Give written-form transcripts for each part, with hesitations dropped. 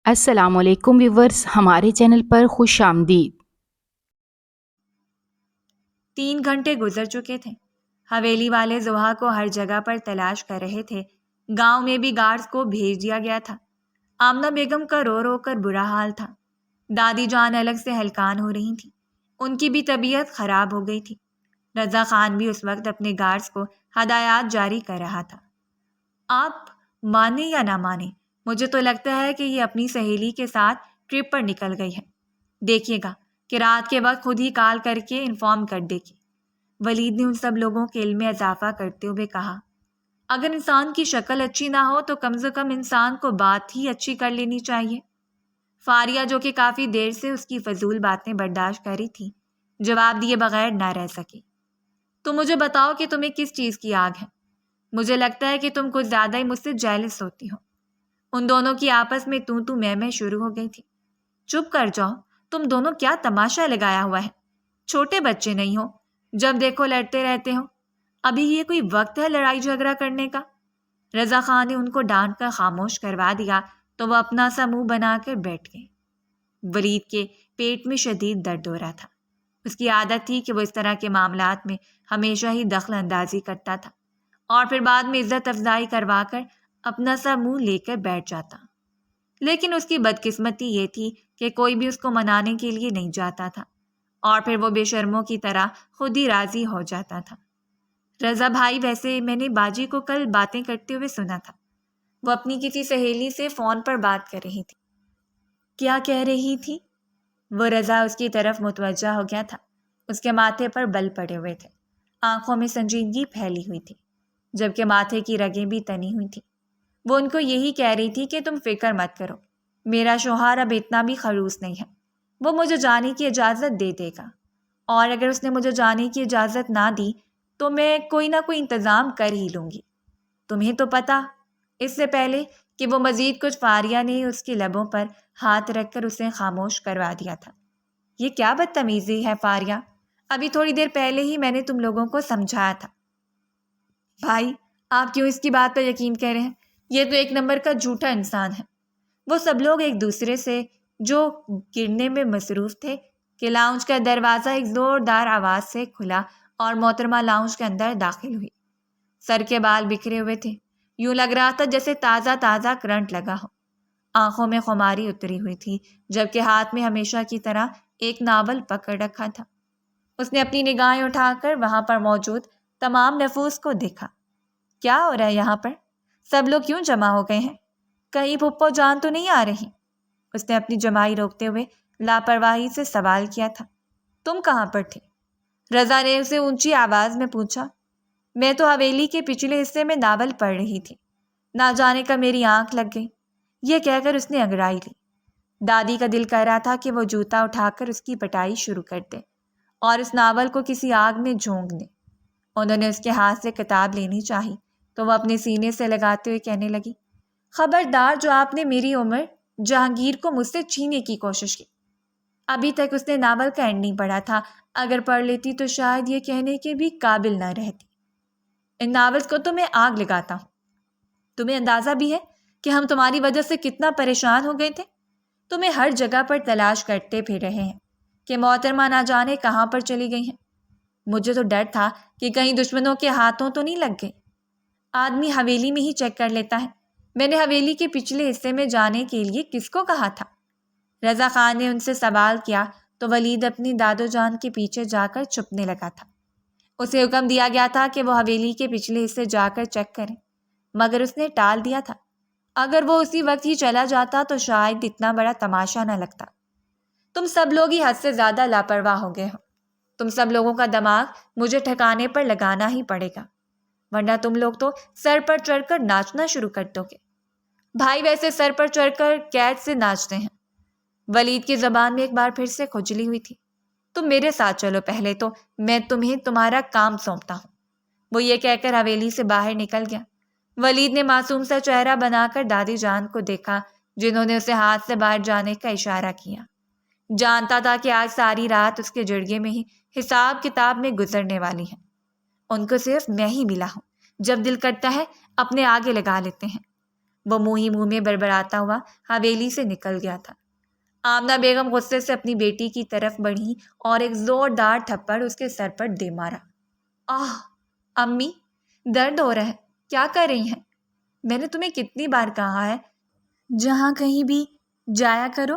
السلام علیکم ویورز، ہمارے چینل پر خوش آمدید۔ 3 گھنٹے گزر چکے تھے۔ حویلی والے زحا کو ہر جگہ پر تلاش کر رہے تھے۔ گاؤں میں بھی گارڈز کو بھیج دیا گیا تھا۔ آمنہ بیگم کا رو رو کر برا حال تھا۔ دادی جان الگ سے ہلکان ہو رہی تھیں۔ ان کی بھی طبیعت خراب ہو گئی تھی۔ رضا خان بھی اس وقت اپنے گارڈز کو ہدایات جاری کر رہا تھا۔ آپ مانے یا نہ مانے، مجھے تو لگتا ہے کہ یہ اپنی سہیلی کے ساتھ ٹرپ پر نکل گئی ہے۔ دیکھیے گا کہ رات کے وقت خود ہی کال کر کے انفارم کر دے گی۔ ولید نے ان سب لوگوں کے علم میں اضافہ کرتے ہوئے کہا، اگر انسان کی شکل اچھی نہ ہو تو کم سے کم انسان کو بات ہی اچھی کر لینی چاہیے۔ فاریہ، جو کہ کافی دیر سے اس کی فضول باتیں برداشت کر رہی تھی، جواب دیے بغیر نہ رہ سکی۔ تم مجھے بتاؤ کہ تمہیں کس چیز کی آگ ہے؟ مجھے لگتا ہے کہ تم کچھ زیادہ ہی مجھ سے جیلس ہوتی ہو۔ ان دونوں کی آپس میں تو میں شروع ہو گئی تھی۔ چپ کر جاؤ، تم دونوں کیا تماشا لگایا ہوا ہے؟ چھوٹے بچے نہیں ہو، جب دیکھو لڑتے رہتے ہو۔ ابھی یہ کوئی وقت ہے لڑائی جھگڑا کرنے کا؟ رضا خان نے ان کو ڈانٹ کر خاموش کروا دیا تو وہ اپنا سا منہ بنا کر بیٹھ گئے۔ ولید کے پیٹ میں شدید درد ہو رہا تھا۔ اس کی عادت تھی کہ وہ اس طرح کے معاملات میں ہمیشہ ہی دخل اندازی کرتا تھا اور پھر بعد میں عزت افزائی کروا کر اپنا سا منہ لے کر بیٹھ جاتا۔ لیکن اس کی بدقسمتی یہ تھی کہ کوئی بھی اس کو منانے کے لیے نہیں جاتا تھا اور پھر وہ بے شرموں کی طرح خود ہی راضی ہو جاتا تھا۔ رضا بھائی، ویسے میں نے باجی کو کل باتیں کرتے ہوئے سنا تھا۔ وہ اپنی کسی سہیلی سے فون پر بات کر رہی تھی۔ کیا کہہ رہی تھی؟ وہ رضا اس کی طرف متوجہ ہو گیا تھا۔ اس کے ماتھے پر بل پڑے ہوئے تھے، آنکھوں میں سنجیدگی پھیلی ہوئی تھی، جبکہ ماتھے کی رگیں بھی تنی ہوئی تھیں۔ وہ ان کو یہی کہہ رہی تھی کہ تم فکر مت کرو، میرا شوہر اب اتنا بھی خلوص نہیں ہے، وہ مجھے جانے کی اجازت دے دے گا، اور اگر اس نے مجھے جانے کی اجازت نہ دی تو میں کوئی نہ کوئی انتظام کر ہی لوں گی۔ تمہیں تو پتا۔ اس سے پہلے کہ وہ مزید کچھ، فاریہ نے اس کے لبوں پر ہاتھ رکھ کر اسے خاموش کروا دیا تھا۔ یہ کیا بدتمیزی ہے فاریہ؟ ابھی تھوڑی دیر پہلے ہی میں نے تم لوگوں کو سمجھایا تھا۔ بھائی، آپ کیوں اس کی بات پر یقین کر رہے ہیں؟ یہ تو ایک نمبر کا جھوٹا انسان ہے۔ وہ سب لوگ ایک دوسرے سے جو گرنے میں مصروف تھے کہ لاؤنج کا دروازہ ایک زوردار آواز سے کھلا اور محترمہ لاؤنج کے اندر داخل ہوئی۔ سر کے بال بکھرے ہوئے تھے، یوں لگ رہا تھا جیسے تازہ تازہ کرنٹ لگا ہو۔ آنکھوں میں خماری اتری ہوئی تھی، جبکہ ہاتھ میں ہمیشہ کی طرح ایک ناول پکڑ رکھا تھا۔ اس نے اپنی نگاہیں اٹھا کر وہاں پر موجود تمام نفوس کو دیکھا۔ کیا ہو رہا ہے یہاں پر؟ سب لوگ کیوں جمع ہو گئے ہیں؟ کہیں پھپھو جان تو نہیں آ رہی؟ اس نے اپنی جمائی روکتے ہوئے لاپرواہی سے سوال کیا تھا۔ تم کہاں پر تھے؟ رضا نے اسے اونچی آواز میں پوچھا۔ میں تو حویلی کے پچھلے حصے میں ناول پڑھ رہی تھی، نہ جانے کا میری آنکھ لگ گئی، یہ کہہ کر اس نے انگڑائی لی۔ دادی کا دل کہہ رہا تھا کہ وہ جوتا اٹھا کر اس کی پٹائی شروع کر دے اور اس ناول کو کسی آگ میں جھونک دے۔ انہوں نے اس کے ہاتھ سے کتاب لینی چاہی تو وہ اپنے سینے سے لگاتے ہوئے کہنے لگی، خبردار جو آپ نے میری عمر جہانگیر کو مجھ سے چھیننے کی کوشش کی۔ ابھی تک اس نے ناول کا اینڈ نہیں پڑھا تھا، اگر پڑھ لیتی تو شاید یہ کہنے کے بھی قابل نہ رہتی۔ ان ناولز کو تو میں آگ لگاتا ہوں۔ تمہیں اندازہ بھی ہے کہ ہم تمہاری وجہ سے کتنا پریشان ہو گئے تھے؟ تمہیں ہر جگہ پر تلاش کرتے پھر رہے ہیں کہ محترمہ نہ جانے کہاں پر چلی گئی ہیں۔ مجھے تو ڈر تھا کہ کہیں دشمنوں کے ہاتھوں تو نہیں لگ گئی۔ آدمی حویلی میں ہی چیک کر لیتا ہے۔ میں نے حویلی کے پچھلے حصے میں جانے کے لیے کس کو کہا تھا؟ رضا خان نے ان سے سوال کیا تو ولید اپنی دادو جان کے پیچھے جا کر چھپنے لگا تھا۔ اسے حکم دیا گیا تھا کہ وہ حویلی کے پچھلے حصے جا کر چیک کریں، مگر اس نے ٹال دیا تھا۔ اگر وہ اسی وقت ہی چلا جاتا تو شاید اتنا بڑا تماشا نہ لگتا۔ تم سب لوگ ہی حد سے زیادہ لاپرواہ ہو گئے ہو۔ تم سب لوگوں کا دماغ مجھے ٹھکانے پر لگانا ہی پڑے گا، ورنہ تم لوگ تو سر پر چڑھ کر ناچنا شروع کر دو گے۔ بھائی، ویسے سر پر چڑھ کر قید سے ناچتے ہیں۔ ولید کی زبان میں ایک بار پھر سے کھجلی ہوئی تھی۔ تم میرے ساتھ چلو پہلے، تو میں تمہیں تمہارا کام سونپتا ہوں۔ وہ یہ کہہ کر حویلی سے باہر نکل گیا۔ ولید نے معصوم سا چہرہ بنا کر دادی جان کو دیکھا، جنہوں نے اسے ہاتھ سے باہر جانے کا اشارہ کیا۔ جانتا تھا کہ آج ساری رات اس کے جڑگے میں ہی حساب کتاب میں گزرنے والی ہے۔ ان کو صرف میں ہی ملا ہوں، جب دل کرتا ہے اپنے آگے لگا لیتے ہیں۔ وہ منہ ہی منہ میں بڑبڑاتا ہوا حویلی سے نکل گیا تھا۔ آمنہ بیگم غصے سے اپنی بیٹی کی طرف بڑھی اور ایک زوردار تھپڑ اس کے سر پر دے مارا۔ آہ امی، درد ہو رہا ہے، کیا کر رہی ہیں؟ میں نے تمہیں کتنی بار کہا ہے جہاں کہیں بھی جایا کرو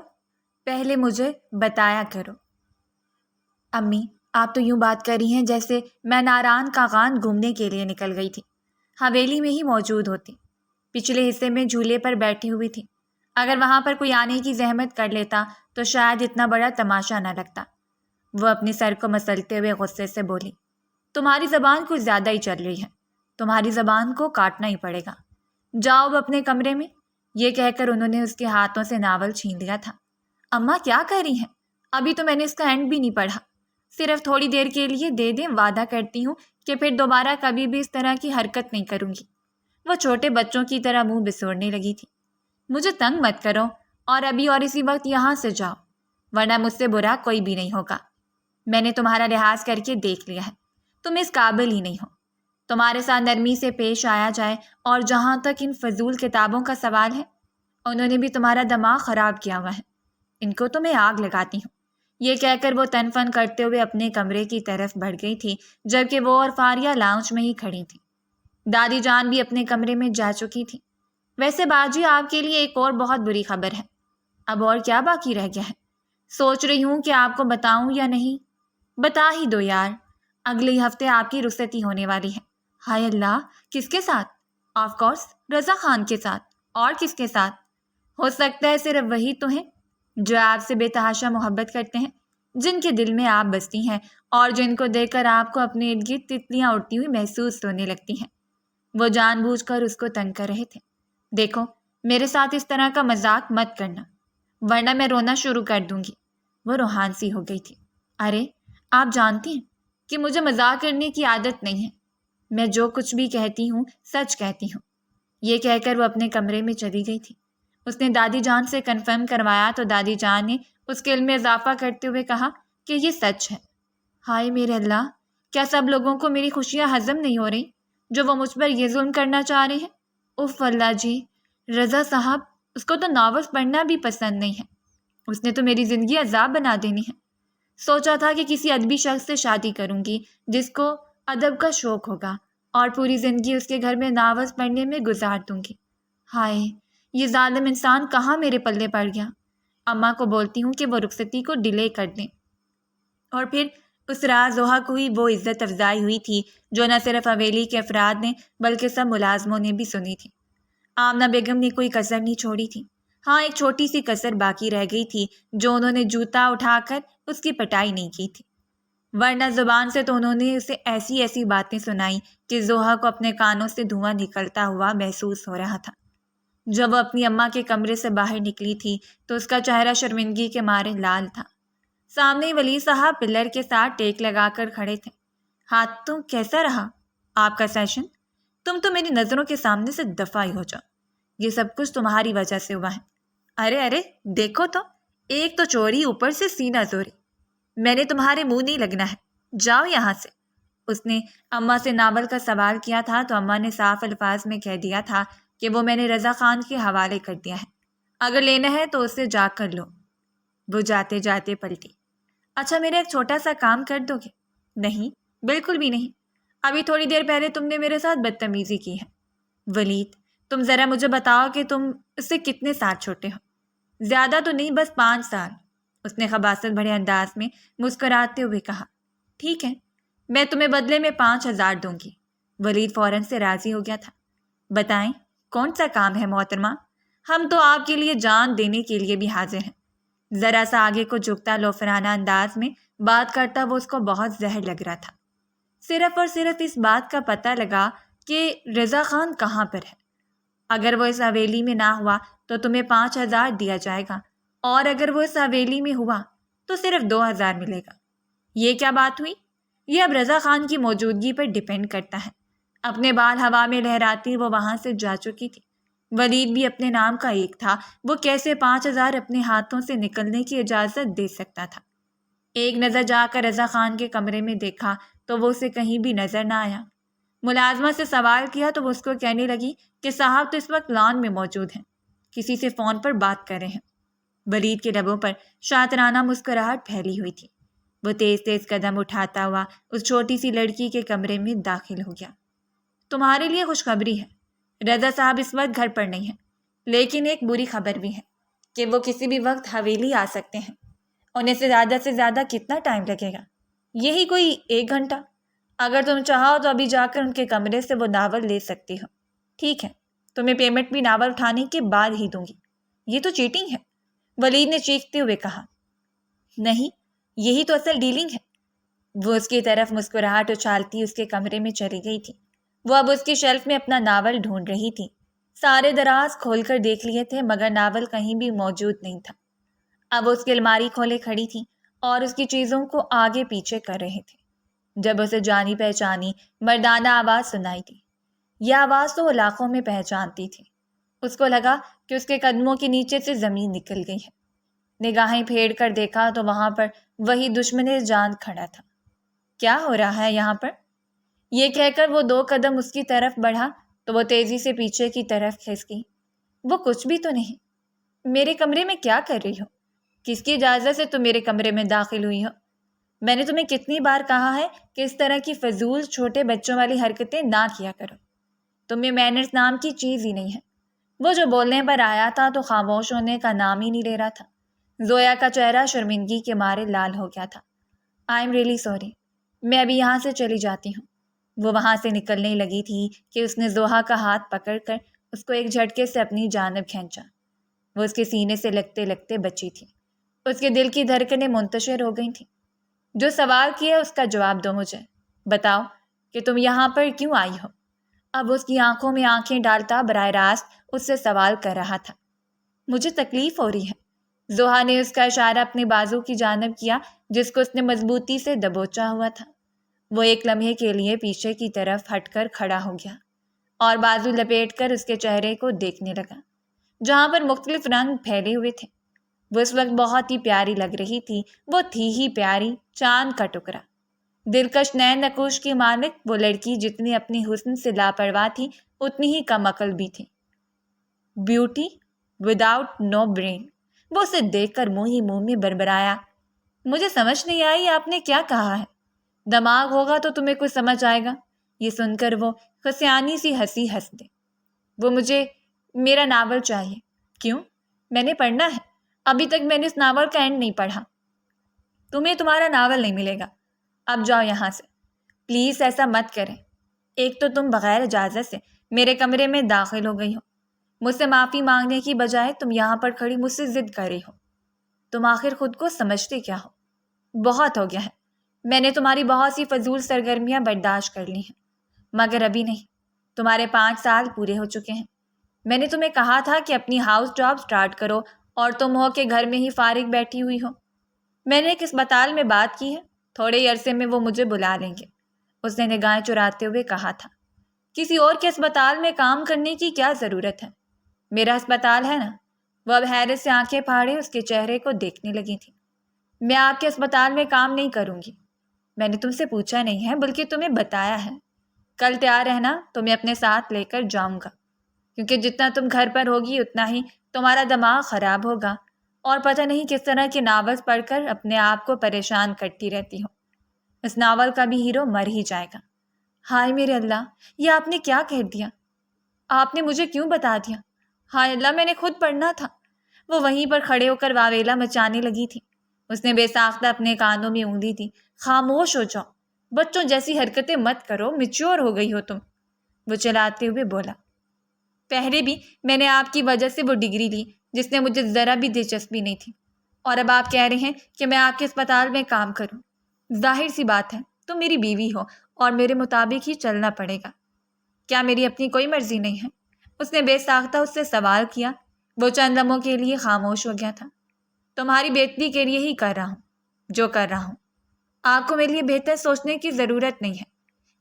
پہلے مجھے بتایا کرو۔ امی، آپ تو یوں بات کر رہی ہیں جیسے میں ناران کاغان گھومنے کے لیے نکل گئی تھی، حویلی میں ہی موجود ہوتی، پچھلے حصے میں جھولے پر بیٹھی ہوئی تھی۔ اگر وہاں پر کوئی آنے کی زحمت کر لیتا تو شاید اتنا بڑا تماشا نہ لگتا۔ وہ اپنے سر کو مسلتے ہوئے غصے سے بولی، تمہاری زبان کچھ زیادہ ہی چل رہی ہے، تمہاری زبان کو کاٹنا ہی پڑے گا، جاؤ اب اپنے کمرے میں۔ یہ کہہ کر انہوں نے اس کے ہاتھوں سے ناول چھین لیا تھا۔ اماں کیا کر رہی ہیں؟ ابھی تو میں نے اس کا اینڈ بھی نہیں پڑھا، صرف تھوڑی دیر کے لیے دے دیں، وعدہ کرتی ہوں کہ پھر دوبارہ کبھی بھی اس طرح کی حرکت نہیں کروں گی۔ وہ چھوٹے بچوں کی طرح منہ بسوڑنے لگی تھی۔ مجھے تنگ مت کرو اور ابھی اور اسی وقت یہاں سے جاؤ، ورنہ مجھ سے برا کوئی بھی نہیں ہوگا۔ میں نے تمہارا لحاظ کر کے دیکھ لیا ہے، تم اس قابل ہی نہیں ہو۔ تمہارے ساتھ نرمی سے پیش آیا جائے، اور جہاں تک ان فضول کتابوں کا سوال ہے، انہوں نے بھی تمہارا دماغ خراب کیا ہوا ہے، ان کو تو میں آگ لگاتی ہوں۔ یہ کہہ کر وہ تن فن کرتے ہوئے اپنے کمرے کی طرف بڑھ گئی تھی، جبکہ وہ اور فاریہ لاؤنج میں ہی کھڑی تھی۔ دادی جان بھی اپنے کمرے میں جا چکی تھی۔ ویسے باجی، آپ کے لیے ایک اور بہت بری خبر ہے۔ اب اور کیا باقی رہ گیا ہے؟ سوچ رہی ہوں کہ آپ کو بتاؤں یا نہیں۔ بتا ہی دو یار، اگلے ہفتے آپ کی رخصتی ہونے والی ہے۔ ہائے اللہ، کس کے ساتھ؟ آف کورس رضا خان کے ساتھ، اور کس کے ساتھ؟ ہو سکتا ہے صرف وہی تو ہیں جو آپ سے بے تحاشا محبت کرتے ہیں، جن کے دل میں آپ بستی ہیں، اور جن کو دیکھ کر آپ کو اپنے ارد گرد تتلیاں اڑتی ہوئی محسوس ہونے لگتی ہیں۔ وہ جان بوجھ کر اس کو تنگ کر رہے تھے۔ دیکھو، میرے ساتھ اس طرح کا مذاق مت کرنا، ورنہ میں رونا شروع کر دوں گی۔ وہ روحان سی ہو گئی تھی۔ ارے، آپ جانتی ہیں کہ مجھے مذاق کرنے کی عادت نہیں ہے، میں جو کچھ بھی کہتی ہوں سچ کہتی ہوں۔ یہ کہہ کر وہ اپنے کمرے میں چلی گئی تھی۔ اس نے دادی جان سے کنفرم کروایا تو دادی جان نے اس کے علم میں اضافہ کرتے ہوئے کہا کہ یہ سچ ہے۔ ہائے میرے اللہ، کیا سب لوگوں کو میری خوشیاں ہضم نہیں ہو رہی جو وہ مجھ پر یہ ظلم کرنا چاہ رہے ہیں؟ اف اللہ جی، رضا صاحب، اس کو تو ناولز پڑھنا بھی پسند نہیں ہے، اس نے تو میری زندگی عذاب بنا دینی ہے۔ سوچا تھا کہ کسی ادبی شخص سے شادی کروں گی جس کو ادب کا شوق ہوگا، اور پوری زندگی اس کے گھر میں ناولز پڑھنے میں گزار دوں گی۔ ہائے، یہ ظالم انسان کہاں میرے پلے پڑ گیا۔ اماں کو بولتی ہوں کہ وہ رخصتی کو ڈیلے کر دیں۔ اور پھر اس رات زحا کو ہی وہ عزت افزائی ہوئی تھی جو نہ صرف حویلی کے افراد نے بلکہ سب ملازموں نے بھی سنی تھی۔ آمنہ بیگم نے کوئی کسر نہیں چھوڑی تھی۔ ہاں، ایک چھوٹی سی کسر باقی رہ گئی تھی جو انہوں نے جوتا اٹھا کر اس کی پٹائی نہیں کی تھی، ورنہ زبان سے تو انہوں نے اسے ایسی ایسی باتیں سنائی کہ زحا کو اپنے کانوں سے دھواں نکلتا ہوا محسوس ہو رہا تھا۔ جب وہ اپنی اماں کے کمرے سے باہر نکلی تھی تو اس کا چہرہ شرمندگی کے مارے لال تھا۔ سامنے ولی صاحب پلر کے ساتھ ٹیک لگا کر کھڑے تھے۔ ہاتھوں کیسا رہا آپ کا سیشن؟ تم تو میری نظروں کے سامنے سے دفع ہی ہو جاؤ، یہ سب کچھ تمہاری وجہ سے ہوا ہے۔ ارے دیکھو تو، ایک تو چوری، اوپر سے سینہ زوری۔ میں نے تمہارے منہ نہیں لگنا ہے، جاؤ یہاں سے۔ اس نے اماں سے ناول کا سوال کیا تھا تو اماں نے صاف الفاظ میں کہہ دیا تھا کہ وہ میں نے رضا خان کے حوالے کر دیا ہے، اگر لینا ہے تو اسے جا کر لو۔ وہ جاتے جاتے پلٹی۔ اچھا، میرا ایک چھوٹا سا کام کر دو گے؟ نہیں، بالکل بھی نہیں، ابھی تھوڑی دیر پہلے تم نے میرے ساتھ بدتمیزی کی ہے۔ ولید، تم ذرا مجھے بتاؤ کہ تم اس سے کتنے سال چھوٹے ہو؟ زیادہ تو نہیں، بس 5 سال، اس نے خباثت بھرے انداز میں مسکراتے ہوئے کہا۔ ٹھیک ہے، میں تمہیں بدلے میں 5000 دوں گی۔ ولید فوراً سے راضی ہو گیا تھا۔ بتائیں، کون سا کام ہے محترمہ؟ ہم تو آپ کے لیے جان دینے کے لیے بھی حاضر ہیں۔ ذرا سا آگے کو جھکتا لوفرانہ انداز میں بات کرتا وہ اس کو بہت زہر لگ رہا تھا۔ صرف اور صرف اس بات کا پتہ لگا کہ رضا خان کہاں پر ہے۔ اگر وہ اس حویلی میں نہ ہوا تو تمہیں 5000 دیا جائے گا، اور اگر وہ اس حویلی میں ہوا تو صرف 2000 ملے گا۔ یہ کیا بات ہوئی؟ یہ اب رضا خان کی موجودگی پر ڈیپینڈ کرتا ہے۔ اپنے بال ہوا میں لہراتی وہ وہاں سے جا چکی تھی۔ ولید بھی اپنے نام کا ایک تھا، وہ کیسے 5000 اپنے ہاتھوں سے نکلنے کی اجازت دے سکتا تھا؟ ایک نظر جا کر رضا خان کے کمرے میں دیکھا تو وہ اسے کہیں بھی نظر نہ آیا۔ ملازمہ سے سوال کیا تو وہ اس کو کہنے لگی کہ صاحب تو اس وقت لان میں موجود ہیں، کسی سے فون پر بات کر رہے ہیں۔ ولید کے لبوں پر شاطرانہ مسکراہٹ پھیلی ہوئی تھی۔ وہ تیز تیز قدم اٹھاتا ہوا اس چھوٹی سی لڑکی کے کمرے میں داخل ہو گیا۔ تمہارے لیے خوشخبری ہے، رضا صاحب اس وقت گھر پر نہیں ہیں، لیکن ایک بری خبر بھی ہے کہ وہ کسی بھی وقت حویلی آ سکتے ہیں۔ انہیں سے زیادہ کتنا ٹائم لگے گا؟ یہی کوئی 1 گھنٹہ۔ اگر تم چاہو تو ابھی جا کر ان کے کمرے سے وہ ناول لے سکتی ہو۔ ٹھیک ہے، تمہیں پیمنٹ بھی ناول اٹھانے کے بعد ہی دوں گی۔ یہ تو چیٹنگ ہے، ولید نے چیختے ہوئے کہا۔ نہیں، یہی تو اصل ڈیلنگ ہے۔ وہ اس کی طرف مسکراہٹ اچھالتی اس کے کمرے میں چلی گئی تھی۔ وہ اب اس کی شیلف میں اپنا ناول ڈھونڈ رہی تھی۔ سارے دراز کھول کر دیکھ لیے تھے مگر ناول کہیں بھی موجود نہیں تھا۔ اب اس کی الماری کھولے کھڑی تھی اور اس کی چیزوں کو آگے پیچھے کر رہے تھے جب اسے جانی پہچانی مردانہ آواز سنائی دی۔ یہ آواز تو وہ علاقوں میں پہچانتی تھی۔ اس کو لگا کہ اس کے قدموں کے نیچے سے زمین نکل گئی ہے۔ نگاہیں پھیر کر دیکھا تو وہاں پر وہی دشمن جان کھڑا تھا۔ کیا ہو رہا ہے یہاں پر؟ یہ کہہ کر وہ 2 قدم اس کی طرف بڑھا تو وہ تیزی سے پیچھے کی طرف کھس گئی۔ وہ کچھ بھی تو نہیں۔ میرے کمرے میں کیا کر رہی ہو؟ کس کی اجازت سے تم میرے کمرے میں داخل ہوئی ہو؟ میں نے تمہیں کتنی بار کہا ہے کہ اس طرح کی فضول چھوٹے بچوں والی حرکتیں نہ کیا کرو۔ تمہیں مینرز نام کی چیز ہی نہیں ہے۔ وہ جو بولنے پر آیا تھا تو خاموش ہونے کا نام ہی نہیں لے رہا تھا۔ زویا کا چہرہ شرمندگی کے مارے لال ہو گیا تھا۔ آئی ایم ریئلی سوری، میں ابھی یہاں سے چلی جاتی ہوں۔ وہ وہاں سے نکلنے لگی تھی کہ اس نے زوہا کا ہاتھ پکڑ کر اس کو ایک جھٹکے سے اپنی جانب کھینچا۔ وہ اس کے سینے سے لگتے لگتے بچی تھی۔ اس کے دل کی دھڑکنیں منتشر ہو گئی تھیں۔ جو سوال کیا اس کا جواب دو مجھے۔ بتاؤ کہ تم یہاں پر کیوں آئی ہو؟ اب اس کی آنکھوں میں آنکھیں ڈالتا براہ راست اس سے سوال کر رہا تھا۔ مجھے تکلیف ہو رہی ہے۔ زوہا نے اس کا اشارہ اپنے بازو کی جانب کیا جس کو اس نے مضبوطی سے دبوچا ہوا تھا۔ وہ ایک لمحے کے لیے پیچھے کی طرف ہٹ کر کھڑا ہو گیا اور بازو لپیٹ کر اس کے چہرے کو دیکھنے لگا جہاں پر مختلف رنگ پھیلے ہوئے تھے۔ وہ اس وقت بہت ہی پیاری لگ رہی تھی۔ وہ تھی ہی پیاری، چاند کا ٹکڑا۔ دلکش نین نقوش کی مالک وہ لڑکی جتنی اپنی حسن سے لاپرواہ تھی اتنی ہی کم عقل بھی تھی۔ بیوٹی وداؤٹ نو برین۔ وہ اسے دیکھ کر منہ ہی منہ میں بربرایا۔ مجھے سمجھ نہیں آئی آپ نے کیا کہا ہے؟ دماغ ہوگا تو تمہیں کچھ سمجھ آئے گا۔ یہ سن کر وہ خسیانی سی ہنسی ہنس دے۔ وہ مجھے میرا ناول چاہیے۔ کیوں؟ میں نے پڑھنا ہے۔ ابھی تک میں نے اس ناول کا اینڈ نہیں پڑھا۔ تمہیں تمہارا ناول نہیں ملے گا۔ اب جاؤ یہاں سے۔ پلیز ایسا مت کریں۔ ایک تو تم بغیر اجازت سے میرے کمرے میں داخل ہو گئی ہو۔ مجھ سے معافی مانگنے کی بجائے تم یہاں پر کھڑی مجھ سے ضد کر رہی ہو۔ تم آخر خود کو سمجھتے کیا ہو؟ بہت ہو گیا ہے۔ میں نے تمہاری بہت سی فضول سرگرمیاں برداشت کر لی ہیں مگر ابھی نہیں۔ تمہارے 5 سال پورے ہو چکے ہیں۔ میں نے تمہیں کہا تھا کہ اپنی ہاؤس جاب سٹارٹ کرو اور تم ہو کہ گھر میں ہی فارغ بیٹھی ہوئی ہو۔ میں نے ایک اسپتال میں بات کی ہے، تھوڑے ہی عرصے میں وہ مجھے بلا لیں گے۔ اس نے نگاہیں چراتے ہوئے کہا تھا۔ کسی اور کے اسپتال میں کام کرنے کی کیا ضرورت ہے؟ میرا اسپتال ہے نا۔ وہ اب حیرت سے آنکھیں پھاڑے اس کے چہرے کو دیکھنے لگی تھی۔ میں آپ کے اسپتال میں کام نہیں کروں گی۔ میں نے تم سے پوچھا نہیں ہے بلکہ تمہیں بتایا ہے۔ کل تیار رہنا، تمہیں اپنے ساتھ لے کر جاؤں گا کیونکہ جتنا تم گھر پر ہوگی اتنا ہی تمہارا دماغ خراب ہوگا اور پتہ نہیں کس طرح کے ناول پڑھ کر اپنے آپ کو پریشان کرتی رہتی ہو۔ اس ناول کا بھی ہیرو مر ہی جائے گا۔ ہائے میرے اللہ، یہ آپ نے کیا کہہ دیا؟ آپ نے مجھے کیوں بتا دیا؟ ہائے اللہ، میں نے خود پڑھنا تھا۔ وہ وہیں پر کھڑے ہو کر واویلا مچانے لگی تھی۔ اس نے بے ساختہ اپنے کانوں میں انگلی دی۔ خاموش ہو جاؤ، بچوں جیسی حرکتیں مت کرو، میچور ہو گئی ہو تم۔ وہ چلاتے ہوئے بولا۔ پہلے بھی میں نے آپ کی وجہ سے وہ ڈگری لی جس نے مجھے ذرا بھی دلچسپی نہیں تھی، اور اب آپ کہہ رہے ہیں کہ میں آپ کے اسپتال میں کام کروں۔ ظاہر سی بات ہے تم میری بیوی ہو اور میرے مطابق ہی چلنا پڑے گا۔ کیا میری اپنی کوئی مرضی نہیں ہے؟ اس نے بے ساختہ اس سے سوال کیا۔ وہ چند لمحوں کے لیے خاموش ہو گیا تھا۔ تمہاری بہتری کے لیے ہی کر رہا ہوں جو کر رہا ہوں۔ آپ کو میرے لیے بہتر سوچنے کی ضرورت نہیں ہے۔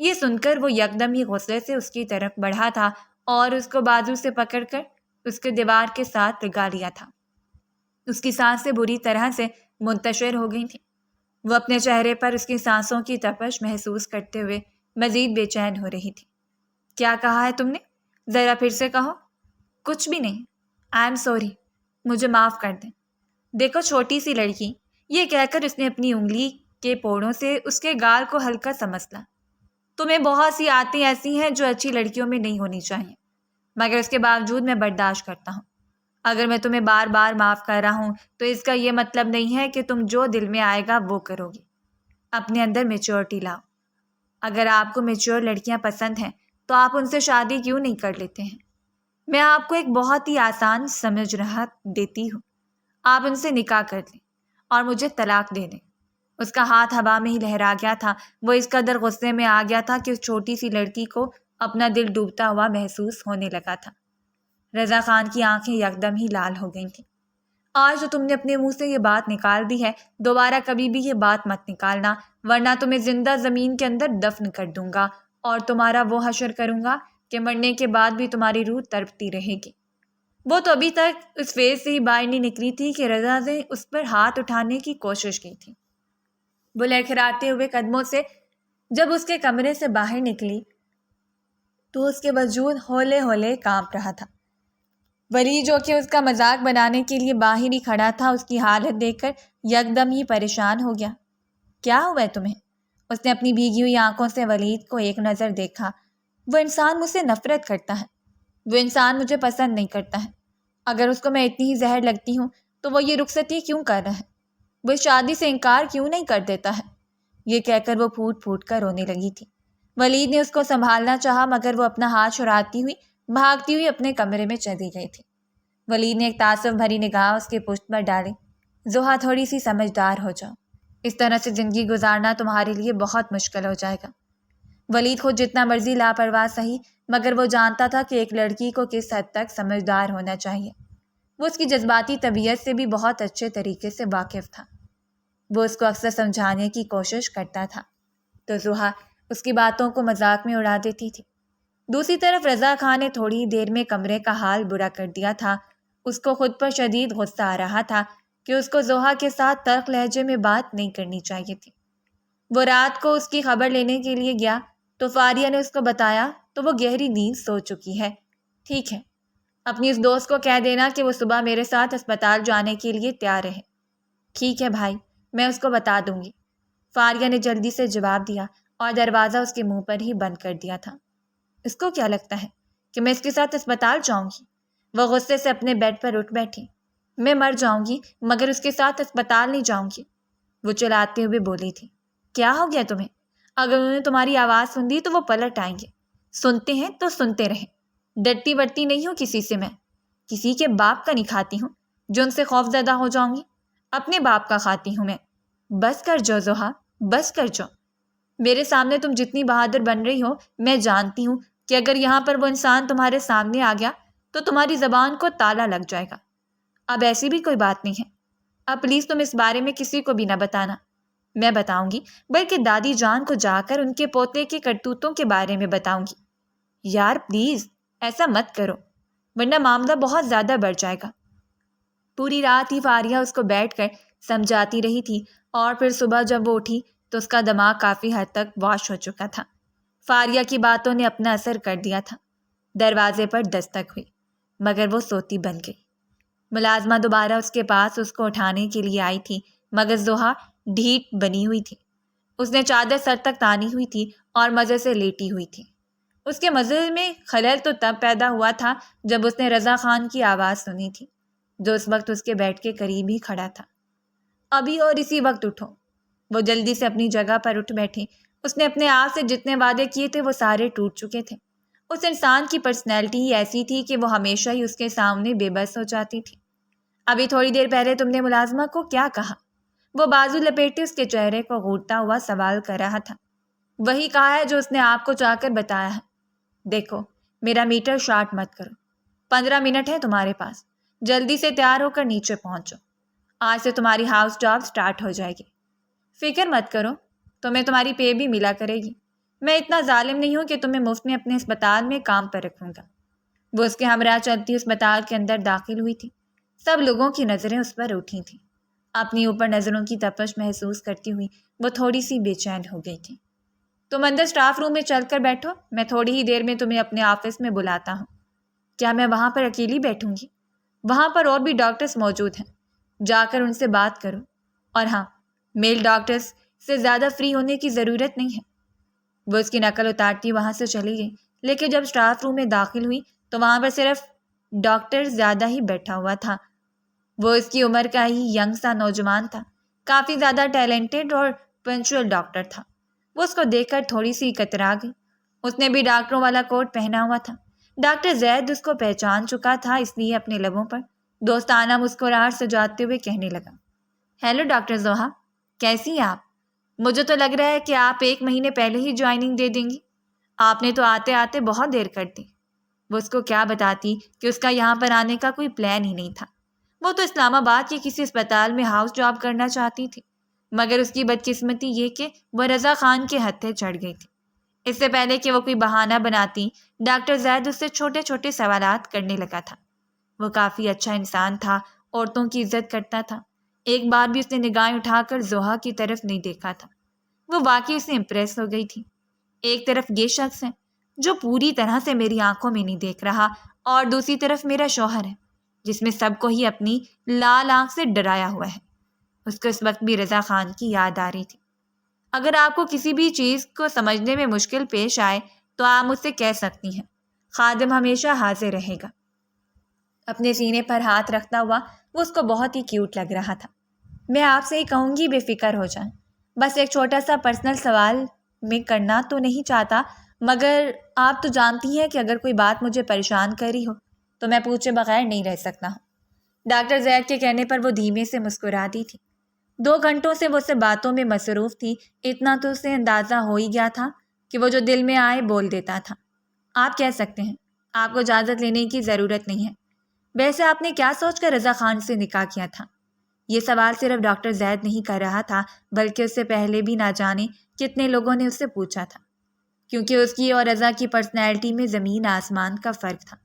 یہ سن کر وہ یکدم ہی غصے سے اس کی طرف بڑھا تھا اور اس کو بازو سے پکڑ کر اس کے دیوار کے ساتھ لگا لیا تھا۔ اس کی سانسیں بری طرح سے منتشر ہو گئی تھیں۔ وہ اپنے چہرے پر اس کی سانسوں کی تپش محسوس کرتے ہوئے مزید بے چین ہو رہی تھی۔ کیا کہا ہے تم نے؟ ذرا پھر سے کہو۔ کچھ بھی نہیں۔ آئی ایم سوری، مجھے معاف کر دیں۔ دیکھو چھوٹی سی لڑکی، یہ کہہ کر اس نے اپنی انگلی کے پوڑوں سے اس کے گال کو ہلکا سا مسلا۔ تمہیں بہت سی عادتیں ایسی ہیں جو اچھی لڑکیوں میں نہیں ہونی چاہیے، مگر اس کے باوجود میں برداشت کرتا ہوں۔ اگر میں تمہیں بار بار معاف کر رہا ہوں تو اس کا یہ مطلب نہیں ہے کہ تم جو دل میں آئے گا وہ کرو گی۔ اپنے اندر میچورٹی لاؤ۔ اگر آپ کو میچور لڑکیاں پسند ہیں تو آپ ان سے شادی کیوں نہیں کر لیتے ہیں؟ میں آپ کو ایک بہت ہی آسان سمجھ رہا دیتی ہوں۔ آپ ان سے نکاح کر لیں اور مجھے طلاق دے دیں۔ اس کا ہاتھ ہوا میں ہی لہرا گیا تھا۔ وہ اس قدر غصے میں آ گیا تھا کہ اس چھوٹی سی لڑکی کو اپنا دل ڈوبتا ہوا محسوس ہونے لگا تھا۔ رضا خان کی آنکھیں یکدم ہی لال ہو گئی تھیں۔ آج تو تم نے اپنے منہ سے یہ بات نکال دی ہے، دوبارہ کبھی بھی یہ بات مت نکالنا، ورنہ تمہیں زندہ زمین کے اندر دفن کر دوں گا اور تمہارا وہ حشر کروں گا کہ مرنے کے بعد بھی تمہاری روح تڑپتی رہے گی۔ وہ تو ابھی تک اس فیز سے ہی باہر نہیں نکلی تھی کہ رضا نے اس پر ہاتھ اٹھانے کی کوشش کی تھی۔ وہ لڑکھڑاتے ہوئے قدموں سے جب اس کے کمرے سے باہر نکلی تو اس کے وجود ہولے ہولے کانپ رہا تھا۔ ولی جو کہ اس کا مذاق بنانے کے لیے باہر ہی کھڑا تھا، اس کی حالت دیکھ کر یکدم ہی پریشان ہو گیا۔ کیا ہوا ہے تمہیں؟ اس نے اپنی بھیگی ہوئی آنکھوں سے ولید کو ایک نظر دیکھا۔ وہ انسان مجھ سے نفرت کرتا ہے، وہ انسان مجھے پسند نہیں کرتا ہے۔ اگر اس کو میں اتنی ہی زہر لگتی ہوں تو وہ یہ رخصتی کیوں کر رہا ہے؟ وہ شادی سے انکار کیوں نہیں کر دیتا ہے؟ یہ کہہ کر وہ پھوٹ پھوٹ کر رونے لگی تھی۔ ولید نے اس کو سنبھالنا چاہا مگر وہ اپنا ہاتھ چھڑاتی ہوئی بھاگتی ہوئی اپنے کمرے میں چلی گئی تھی۔ ولید نے ایک تعصب بھری نگاہ اس کے پشت پر ڈالی۔ زحا تھوڑی سی سمجھدار ہو جاؤ، اس طرح سے زندگی گزارنا تمہارے لیے بہت مشکل ہو جائے گا۔ ولید خود جتنا مرضی لاپرواہ سہی، مگر وہ جانتا تھا کہ ایک لڑکی کو کس حد تک سمجھدار ہونا چاہیے۔ وہ اس کی جذباتی طبیعت سے بھی بہت اچھے طریقے سے واقف تھا۔ وہ اس کو اکثر سمجھانے کی کوشش کرتا تھا تو زحا اس کی باتوں کو مذاق میں اڑا دیتی تھی۔ دوسری طرف رضا خان نے تھوڑی ہی دیر میں کمرے کا حال برا کر دیا تھا۔ اس کو خود پر شدید غصہ آ رہا تھا کہ اس کو زحا کے ساتھ تلخ لہجے میں بات نہیں کرنی چاہیے تھی۔ وہ رات کو اس کی خبر لینے کے لیے گیا تو فاریہ نے اس کو بتایا تو وہ گہری نیند سو چکی ہے۔ ٹھیک ہے، اپنی اس دوست کو کہہ دینا کہ وہ صبح میرے ساتھ اسپتال جانے کے لیے تیار رہے۔ ٹھیک ہے بھائی، میں اس کو بتا دوں گی، فاریہ نے جلدی سے جواب دیا اور دروازہ اس کے منہ پر ہی بند کر دیا تھا۔ اس کو کیا لگتا ہے کہ میں اس کے ساتھ اسپتال جاؤں گی؟ وہ غصے سے اپنے بیڈ پر اٹھ بیٹھی۔ میں مر جاؤں گی مگر اس کے ساتھ اسپتال نہیں جاؤں گی، وہ چلاتے ہوئے بولی تھی۔ کیا ہو گیا تمہیں؟ اگر انہوں نے تمہاری آواز سن لی تو وہ پلٹ آئیں گے۔ سنتے ہیں تو سنتے رہیں، ڈرتی ورتی نہیں ہوں کسی سے، میں کسی کے باپ کا نہیں کھاتی ہوں جو ان سے خوف زدہ ہو جاؤں گی، اپنے باپ کا کھاتی ہوں میں۔ بس کر جاؤ زحا، بس کر جاؤ۔ میرے سامنے تم جتنی بہادر بن رہی ہو، میں جانتی ہوں کہ اگر یہاں پر وہ انسان تمہارے سامنے آ گیا تو تمہاری زبان کو تالا لگ جائے گا۔ اب ایسی بھی کوئی بات نہیں ہے۔ اب پلیز تم اس بارے میں کسی کو بھی نہ بتانا۔ میں بتاؤں گی، بلکہ دادی جان کو جا کر ان کے پوتے کے کرتوتوں کے بارے میں بتاؤں گی۔ یار پلیز ایسا مت کرو ورنہ معاملہ بہت زیادہ بڑھ جائے گا۔ پوری رات ہی فاریہ اس کو بیٹھ کر سمجھاتی رہی تھی اور پھر صبح جب وہ اٹھی تو اس کا دماغ کافی حد تک واش ہو چکا تھا۔ فاریہ کی باتوں نے اپنا اثر کر دیا تھا۔ دروازے پر دستک ہوئی مگر وہ سوتی بن گئی۔ ملازمہ دوبارہ اس کے پاس اس کو اٹھانے کے لیے آئی تھی مگر زحا ڈھیٹ بنی ہوئی تھی۔ اس نے چادر سر تک تانی ہوئی تھی اور مزے سے لیٹی ہوئی تھی۔ اس کے مزے میں خلل تو تب پیدا ہوا تھا جب اس نے رضا خان کی آواز سنی تھی جو اس وقت اس کے بیڈ کے قریب ہی کھڑا تھا۔ ابھی اور اسی وقت اٹھو۔ وہ جلدی سے اپنی جگہ پر اٹھ بیٹھی۔ اس نے اپنے آپ سے جتنے وعدے کیے تھے وہ سارے ٹوٹ چکے تھے۔ اس انسان کی پرسنالٹی ہی ایسی تھی کہ وہ ہمیشہ ہی اس کے سامنے بے بس ہو جاتی تھی۔ ابھی تھوڑی دیر پہلے تم نے ملازمہ کو کیا کہا؟ وہ بازو لپیٹے اس کے چہرے کو گھورتا ہوا سوال کر رہا تھا۔ وہی کہا ہے جو اس نے آپ کو جا کر بتایا ہے۔ دیکھو میرا میٹر شارٹ مت کرو، 15 منٹ ہے تمہارے پاس، جلدی سے تیار ہو کر نیچے پہنچو۔ آج سے تمہاری ہاؤس جاب سٹارٹ ہو جائے گی۔ فکر مت کرو، تمہیں تمہاری پے بھی ملا کرے گی۔ میں اتنا ظالم نہیں ہوں کہ تمہیں مفت میں اپنے اسپتال میں کام پر رکھوں گا۔ وہ اس کے ہمراہ چلتی اسپتال کے اندر داخل ہوئی تھی۔ سب لوگوں کی نظریں اس پر اٹھی تھیں۔ اپنی اوپر نظروں کی تپش محسوس کرتی ہوئی وہ تھوڑی سی بے چین ہو گئی تھی۔ تم اندر اسٹاف روم میں چل کر بیٹھو، میں تھوڑی ہی دیر میں تمہیں اپنے آفس میں بلاتا ہوں۔ کیا میں وہاں پر اکیلی بیٹھوں گی؟ وہاں پر اور بھی ڈاکٹرز موجود ہیں، جا کر ان سے بات کرو۔ اور ہاں، میل ڈاکٹرز سے زیادہ فری ہونے کی ضرورت نہیں ہے۔ وہ اس کی نقل اتارتی وہاں سے چلی گئی، لیکن جب اسٹاف روم میں داخل ہوئی تو وہاں پر صرف ڈاکٹر زیادہ ہی بیٹھا ہوا تھا۔ وہ اس کی عمر کا ہی ینگ سا نوجوان تھا، کافی زیادہ ٹیلنٹڈ اور پنچوئل ڈاکٹر تھا۔ وہ اس کو دیکھ کر تھوڑی سی کترا گئی۔ اس نے بھی ڈاکٹروں والا کوٹ پہنا ہوا تھا۔ ڈاکٹر زید اس کو پہچان چکا تھا، اس لیے اپنے لبوں پر دوستانہ مسکراہٹ سجاتے ہوئے کہنے لگا، ہیلو ڈاکٹر زوہا، کیسی ہیں آپ؟ مجھے تو لگ رہا ہے کہ آپ 1 مہینے پہلے ہی جوائننگ دے دیں گی۔ آپ نے تو آتے آتے بہت دیر کر دی۔ وہ اس کو کیا بتاتی کہ اس کا یہاں پر آنے کا کوئی پلان ہی نہیں تھا۔ وہ تو اسلام آباد کے کسی اسپتال میں ہاؤس جاب کرنا چاہتی تھی، مگر اس کی بدقسمتی یہ کہ وہ رضا خان کے ہتھے چڑھ گئی تھی۔ اس سے پہلے کہ وہ کوئی بہانہ بناتی، ڈاکٹر زید اس سے چھوٹے چھوٹے سوالات کرنے لگا تھا۔ وہ کافی اچھا انسان تھا، عورتوں کی عزت کرتا تھا۔ ایک بار بھی اس نے نگاہیں اٹھا کر زوہا کی طرف نہیں دیکھا تھا۔ وہ واقعی اس سے امپریس ہو گئی تھی۔ ایک طرف یہ شخص ہے جو پوری طرح سے میری آنکھوں میں نہیں دیکھ رہا، اور دوسری طرف میرا شوہر ہے جس میں سب کو ہی اپنی لال آنکھ سے ڈرایا ہوا ہے۔ اس کو اس وقت بھی رضا خان کی یاد آ رہی تھی۔ اگر آپ کو کسی بھی چیز کو سمجھنے میں مشکل پیش آئے تو آپ مجھ سے کہہ سکتی ہیں، خادم ہمیشہ حاضر رہے گا۔ اپنے سینے پر ہاتھ رکھتا ہوا وہ اس کو بہت ہی کیوٹ لگ رہا تھا۔ میں آپ سے ہی کہوں گی، بے فکر ہو جائیں۔ بس ایک چھوٹا سا پرسنل سوال میں کرنا تو نہیں چاہتا، مگر آپ تو جانتی ہیں کہ اگر کوئی بات مجھے پریشان کر رہی ہو تو میں پوچھے بغیر نہیں رہ سکتا ہوں۔ ڈاکٹر زید کے کہنے پر وہ دھیمے سے مسکراتی تھی۔ 2 گھنٹوں سے وہ اسے باتوں میں مصروف تھی، اتنا تو اسے اندازہ ہو ہی گیا تھا کہ وہ جو دل میں آئے بول دیتا تھا۔ آپ کہہ سکتے ہیں، آپ کو اجازت لینے کی ضرورت نہیں ہے۔ ویسے آپ نے کیا سوچ کر رضا خان سے نکاح کیا تھا؟ یہ سوال صرف ڈاکٹر زید نہیں کر رہا تھا، بلکہ اس سے پہلے بھی نہ جانے کتنے لوگوں نے اس سے پوچھا تھا، کیونکہ اس کی اور رضا کی پرسنالٹی میں زمین آسمان کا فرق تھا۔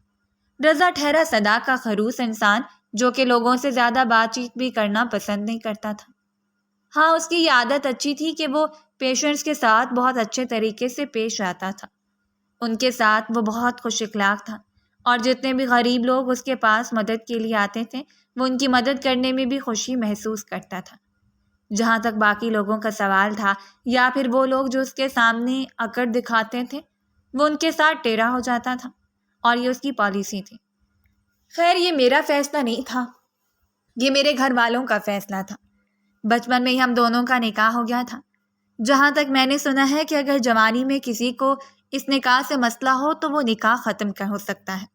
رضا ٹھہرا صدا کا خروس انسان جو کہ لوگوں سے زیادہ بات چیت بھی کرنا پسند نہیں کرتا تھا۔ ہاں، اس کی یہ عادت اچھی تھی کہ وہ پیشنٹس کے ساتھ بہت اچھے طریقے سے پیش آتا تھا۔ ان کے ساتھ وہ بہت خوش اخلاق تھا، اور جتنے بھی غریب لوگ اس کے پاس مدد کے لیے آتے تھے وہ ان کی مدد کرنے میں بھی خوشی محسوس کرتا تھا۔ جہاں تک باقی لوگوں کا سوال تھا، یا پھر وہ لوگ جو اس کے سامنے اکڑ دکھاتے تھے، وہ ان کے ساتھ ٹیڑھا ہو جاتا تھا، اور یہ اس کی پالیسی تھی۔ خیر، یہ میرا فیصلہ نہیں تھا، یہ میرے گھر والوں کا فیصلہ تھا۔ بچپن میں ہی ہم دونوں کا نکاح ہو گیا تھا۔ جہاں تک میں نے سنا ہے کہ اگر جوانی میں کسی کو اس نکاح سے مسئلہ ہو تو وہ نکاح ختم ہو سکتا ہے۔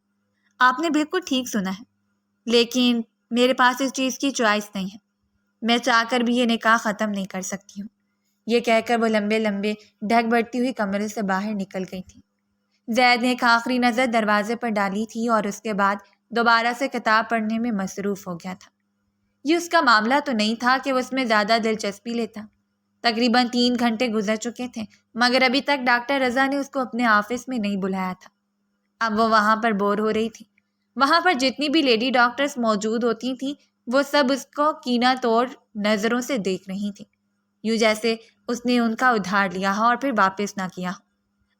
آپ نے بالکل ٹھیک سنا ہے، لیکن میرے پاس اس چیز کی چوائس نہیں ہے۔ میں چاہ کر بھی یہ نکاح ختم نہیں کر سکتی ہوں۔ یہ کہہ کر وہ لمبے لمبے ڈھک بڑھتی ہوئی کمرے سے باہر نکل گئی تھی۔ زید نے ایک آخری نظر دروازے پر ڈالی تھی اور اس کے بعد دوبارہ سے کتاب پڑھنے میں مصروف ہو گیا تھا۔ یہ اس کا معاملہ تو نہیں تھا کہ وہ اس میں زیادہ دلچسپی لیتا۔ تقریباً 3 گھنٹے گزر چکے تھے، مگر ابھی تک ڈاکٹر رضا نے اس کو اپنے آفس میں نہیں بلایا تھا۔ اب وہ وہاں پر بور ہو رہی تھی۔ وہاں پر جتنی بھی لیڈی ڈاکٹرز موجود ہوتی تھیں وہ سب اس کو کینہ توڑ نظروں سے دیکھ رہی تھیں، یوں جیسے اس نے ان کا ادھار لیا ہو اور پھر واپس نہ کیا ہو۔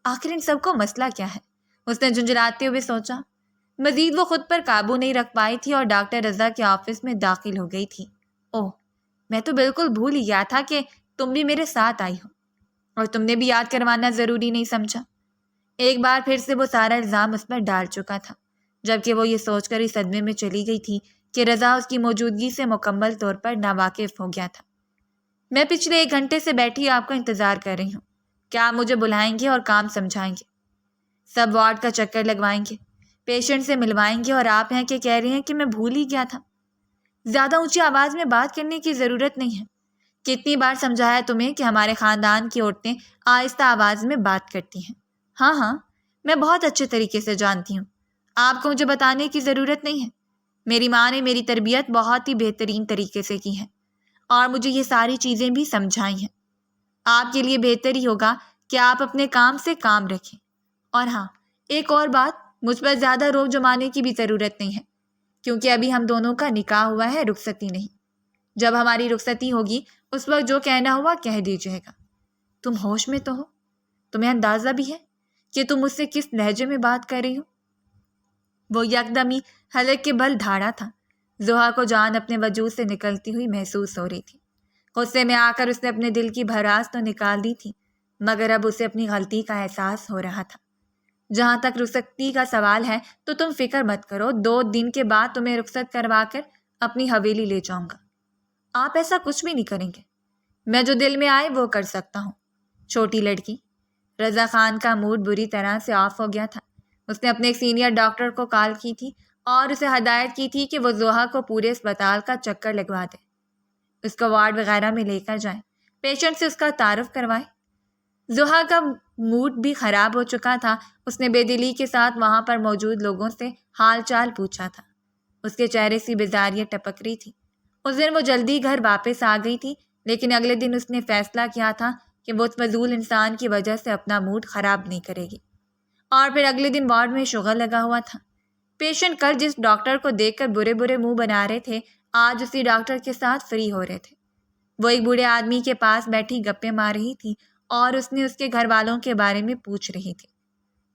آخر ان سب کو مسئلہ کیا ہے؟ اس نے جھنجھلاتے ہوئے سوچا۔ مزید وہ خود پر قابو نہیں رکھ پائی تھی اور ڈاکٹر رضا کے آفس میں داخل ہو گئی تھی۔ اوہ، میں تو بالکل بھول ہی گیا تھا کہ تم بھی میرے ساتھ آئی ہو، اور تم نے بھی یاد کروانا ضروری نہیں سمجھا۔ ایک بار پھر سے وہ سارا الزام اس پر ڈال چکا تھا، جبکہ وہ یہ سوچ کر اس صدمے میں چلی گئی تھی کہ رضا اس کی موجودگی سے مکمل طور پر ناواقف ہو گیا تھا۔ میں پچھلے 1 گھنٹے سے بیٹھی آپ کا انتظار کر رہی ہوں۔ کیا آپ مجھے بلائیں گے اور کام سمجھائیں گے؟ سب وارڈ کا چکر لگوائیں گے، پیشنٹ سے ملوائیں گے، اور آپ ہیں کہ کہہ رہے ہیں کہ میں بھول ہی گیا تھا۔ زیادہ اونچی آواز میں بات کرنے کی ضرورت نہیں ہے۔ کتنی بار سمجھایا تمہیں کہ ہمارے خاندان کی عورتیں آہستہ آواز میں بات کرتی ہیں؟ ہاں ہاں، میں بہت اچھے طریقے سے جانتی ہوں، آپ کو مجھے بتانے کی ضرورت نہیں ہے۔ میری ماں نے میری تربیت بہت ہی بہترین طریقے سے کی ہے، اور مجھے یہ ساری چیزیں بھی سمجھائی ہیں۔ آپ کے لیے بہتر ہی ہوگا کہ آپ اپنے کام سے کام رکھیں۔ اور ہاں، ایک اور بات، مجھ پر زیادہ روک جمانے کی بھی ضرورت نہیں ہے، کیونکہ ابھی ہم دونوں کا نکاح ہوا ہے، رخصتی نہیں۔ جب ہماری رخصتی ہوگی اس وقت جو کہنا ہوا کہہ دیجیے گا۔ تم ہوش میں تو ہو؟ تمہیں اندازہ بھی ہے کہ تم مجھ سے کس لہجے میں بات کر رہی ہو؟ وہ یکدم ہی حلق کے بل دھاڑا تھا۔ زحا کو جان اپنے وجود سے نکلتی ہوئی محسوس ہو رہی تھی۔ غصے میں آ کر اس نے اپنے دل کی بھڑاس تو نکال دی تھی، مگر اب اسے اپنی غلطی کا احساس ہو رہا تھا۔ جہاں تک رخصتی کا سوال ہے تو تم فکر مت کرو، 2 دن کے بعد تمہیں رخصت کروا کر اپنی حویلی لے جاؤں گا۔ آپ ایسا کچھ بھی نہیں کریں گے؟ میں جو دل میں آئے وہ کر سکتا ہوں۔ چھوٹی لڑکی۔ رضا خان کا موڈ بری طرح سے آف ہو گیا تھا۔ اس نے اپنے ایک سینئر ڈاکٹر کو کال کی تھی اور اسے ہدایت کی تھی کہ وہ زحا کو پورے اسپتال کا چکر لگوا دے، اس کو وارڈ وغیرہ میں لے کر جائیں، پیشنٹ سے اس کا تعارف کروائے۔ زحا کا موڈ بھی خراب ہو چکا تھا۔ اس نے بے دلی کے ساتھ وہاں پر موجود لوگوں سے حال چال پوچھا تھا۔ اس کے چہرے سے بیزاریت ٹپک رہی تھی۔ اس دن وہ جلدی گھر واپس آ گئی تھی، لیکن اگلے دن اس نے فیصلہ کیا تھا کہ وہ اس فضول انسان کی وجہ سے اپنا موڈ خراب نہیں کرے گی، اور پھر اگلے دن وارڈ میں شغل لگا ہوا تھا۔ پیشنٹ کل جس ڈاکٹر کو دیکھ کر برے برے منہ بنا رہے تھے، آج اسی ڈاکٹر کے ساتھ فری ہو رہے تھے۔ وہ ایک بوڑھے آدمی کے پاس بیٹھی گپے مار رہی تھی اور اس نے اس کے گھر والوں کے بارے میں پوچھ رہی تھی،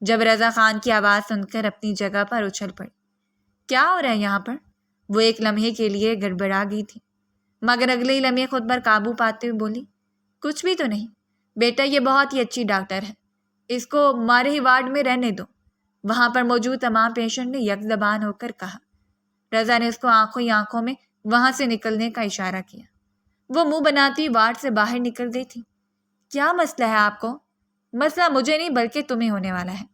جب رضا خان کی آواز سن کر اپنی جگہ پر اچھل پڑی۔ کیا ہو رہا ہے یہاں پر؟ وہ ایک لمحے کے لیے گڑبڑا گئی تھی، مگر اگلے ہی لمحے خود پر قابو پاتے ہوئے بولی، کچھ بھی تو نہیں بیٹا، یہ بہت ہی اچھی ڈاکٹر ہے، اس کو ہمارے ہی وارڈ میں رہنے دو۔ وہاں پر موجود تمام پیشنٹ نے یک زبان ہو کر کہا۔ رضا نے اس کو آنکھوں ہی آنکھوں میں وہاں سے نکلنے کا اشارہ کیا۔ وہ منہ بناتی وارڈ سے باہر نکل گئی تھی۔ کیا مسئلہ ہے آپ کو؟ مسئلہ مجھے نہیں بلکہ تمہیں ہونے والا ہے۔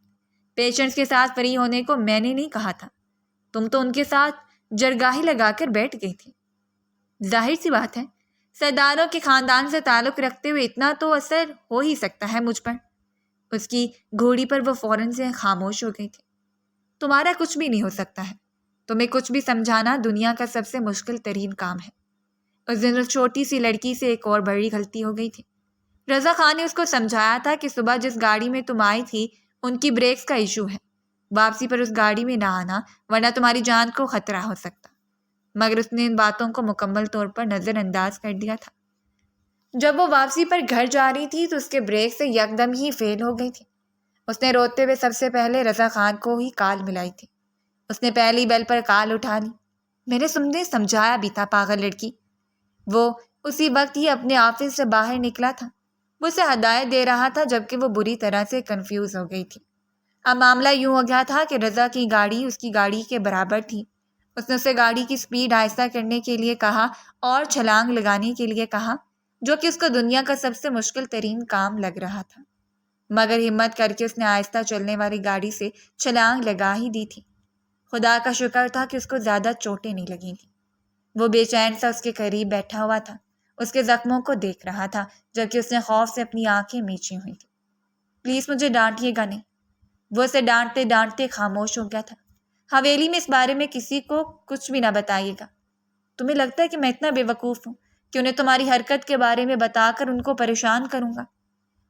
پیشنٹس کے ساتھ فری ہونے کو میں نے نہیں کہا تھا، تم تو ان کے ساتھ جرگاہی لگا کر بیٹھ گئی تھی۔ ظاہر سی بات ہے، سرداروں کے خاندان سے تعلق رکھتے ہوئے اتنا تو اثر ہو ہی سکتا ہے مجھ پر۔ اس کی گھوڑی پر وہ فوراً سے خاموش ہو گئی تھی۔ تمہارا کچھ بھی نہیں ہو سکتا ہے، تمہیں کچھ بھی سمجھانا دنیا کا سب سے مشکل ترین کام ہے۔ اس دن اس چھوٹی سی لڑکی سے ایک اور بڑی غلطی ہو گئی تھی۔ رضا خان نے اس کو سمجھایا تھا کہ صبح جس گاڑی میں تم آئی تھی ان کی بریکس کا ایشو ہے، واپسی پر اس گاڑی میں نہ آنا ورنہ تمہاری جان کو خطرہ ہو سکتا، مگر اس نے ان باتوں کو مکمل طور پر نظر انداز کر دیا تھا۔ جب وہ واپسی پر گھر جا رہی تھی تو اس کے بریک سے یکدم ہی فیل ہو گئی تھی۔ اس نے روتے ہوئے سب سے پہلے رضا خان کو ہی کال ملائی تھی۔ اس نے پہلی بیل پر کال اٹھا لی۔ میں نے تمہیں سمجھایا بھی تھا پاگل لڑکی۔ وہ اسی وقت ہی اپنے آفس سے باہر نکلا تھا۔ وہ اسے ہدایت دے رہا تھا جبکہ وہ بری طرح سے کنفیوز ہو گئی تھی۔ اب معاملہ یوں ہو گیا تھا کہ رضا کی گاڑی اس کی گاڑی کے برابر تھی۔ اس نے اسے گاڑی کی سپیڈ آہستہ کرنے کے لیے کہا اور چھلانگ لگانے کے لیے کہا، جو کہ اس کو دنیا کا سب سے مشکل ترین کام لگ رہا تھا، مگر ہمت کر کے اس نے آہستہ چلنے والی گاڑی سے چھلانگ لگا ہی دی تھی۔ خدا کا شکر تھا کہ اس کو زیادہ چوٹیں نہیں لگی تھیں۔ وہ بے چین سا اس کے قریب بیٹھا ہوا تھا، اس کے زخموں کو دیکھ رہا تھا، جبکہ اس نے خوف سے اپنی آنکھیں میچی ہوئی تھیں۔ پلیز مجھے ڈانٹیے گا نہیں۔ وہ اسے ڈانٹتے ڈانٹتے خاموش ہو گیا تھا۔ حویلی میں اس بارے میں کسی کو کچھ بھی نہ بتائیے گا۔ تمہیں لگتا ہے کہ میں اتنا بے وقوف ہوں کہ انہیں تمہاری حرکت کے بارے میں بتا کر ان کو پریشان کروں گا؟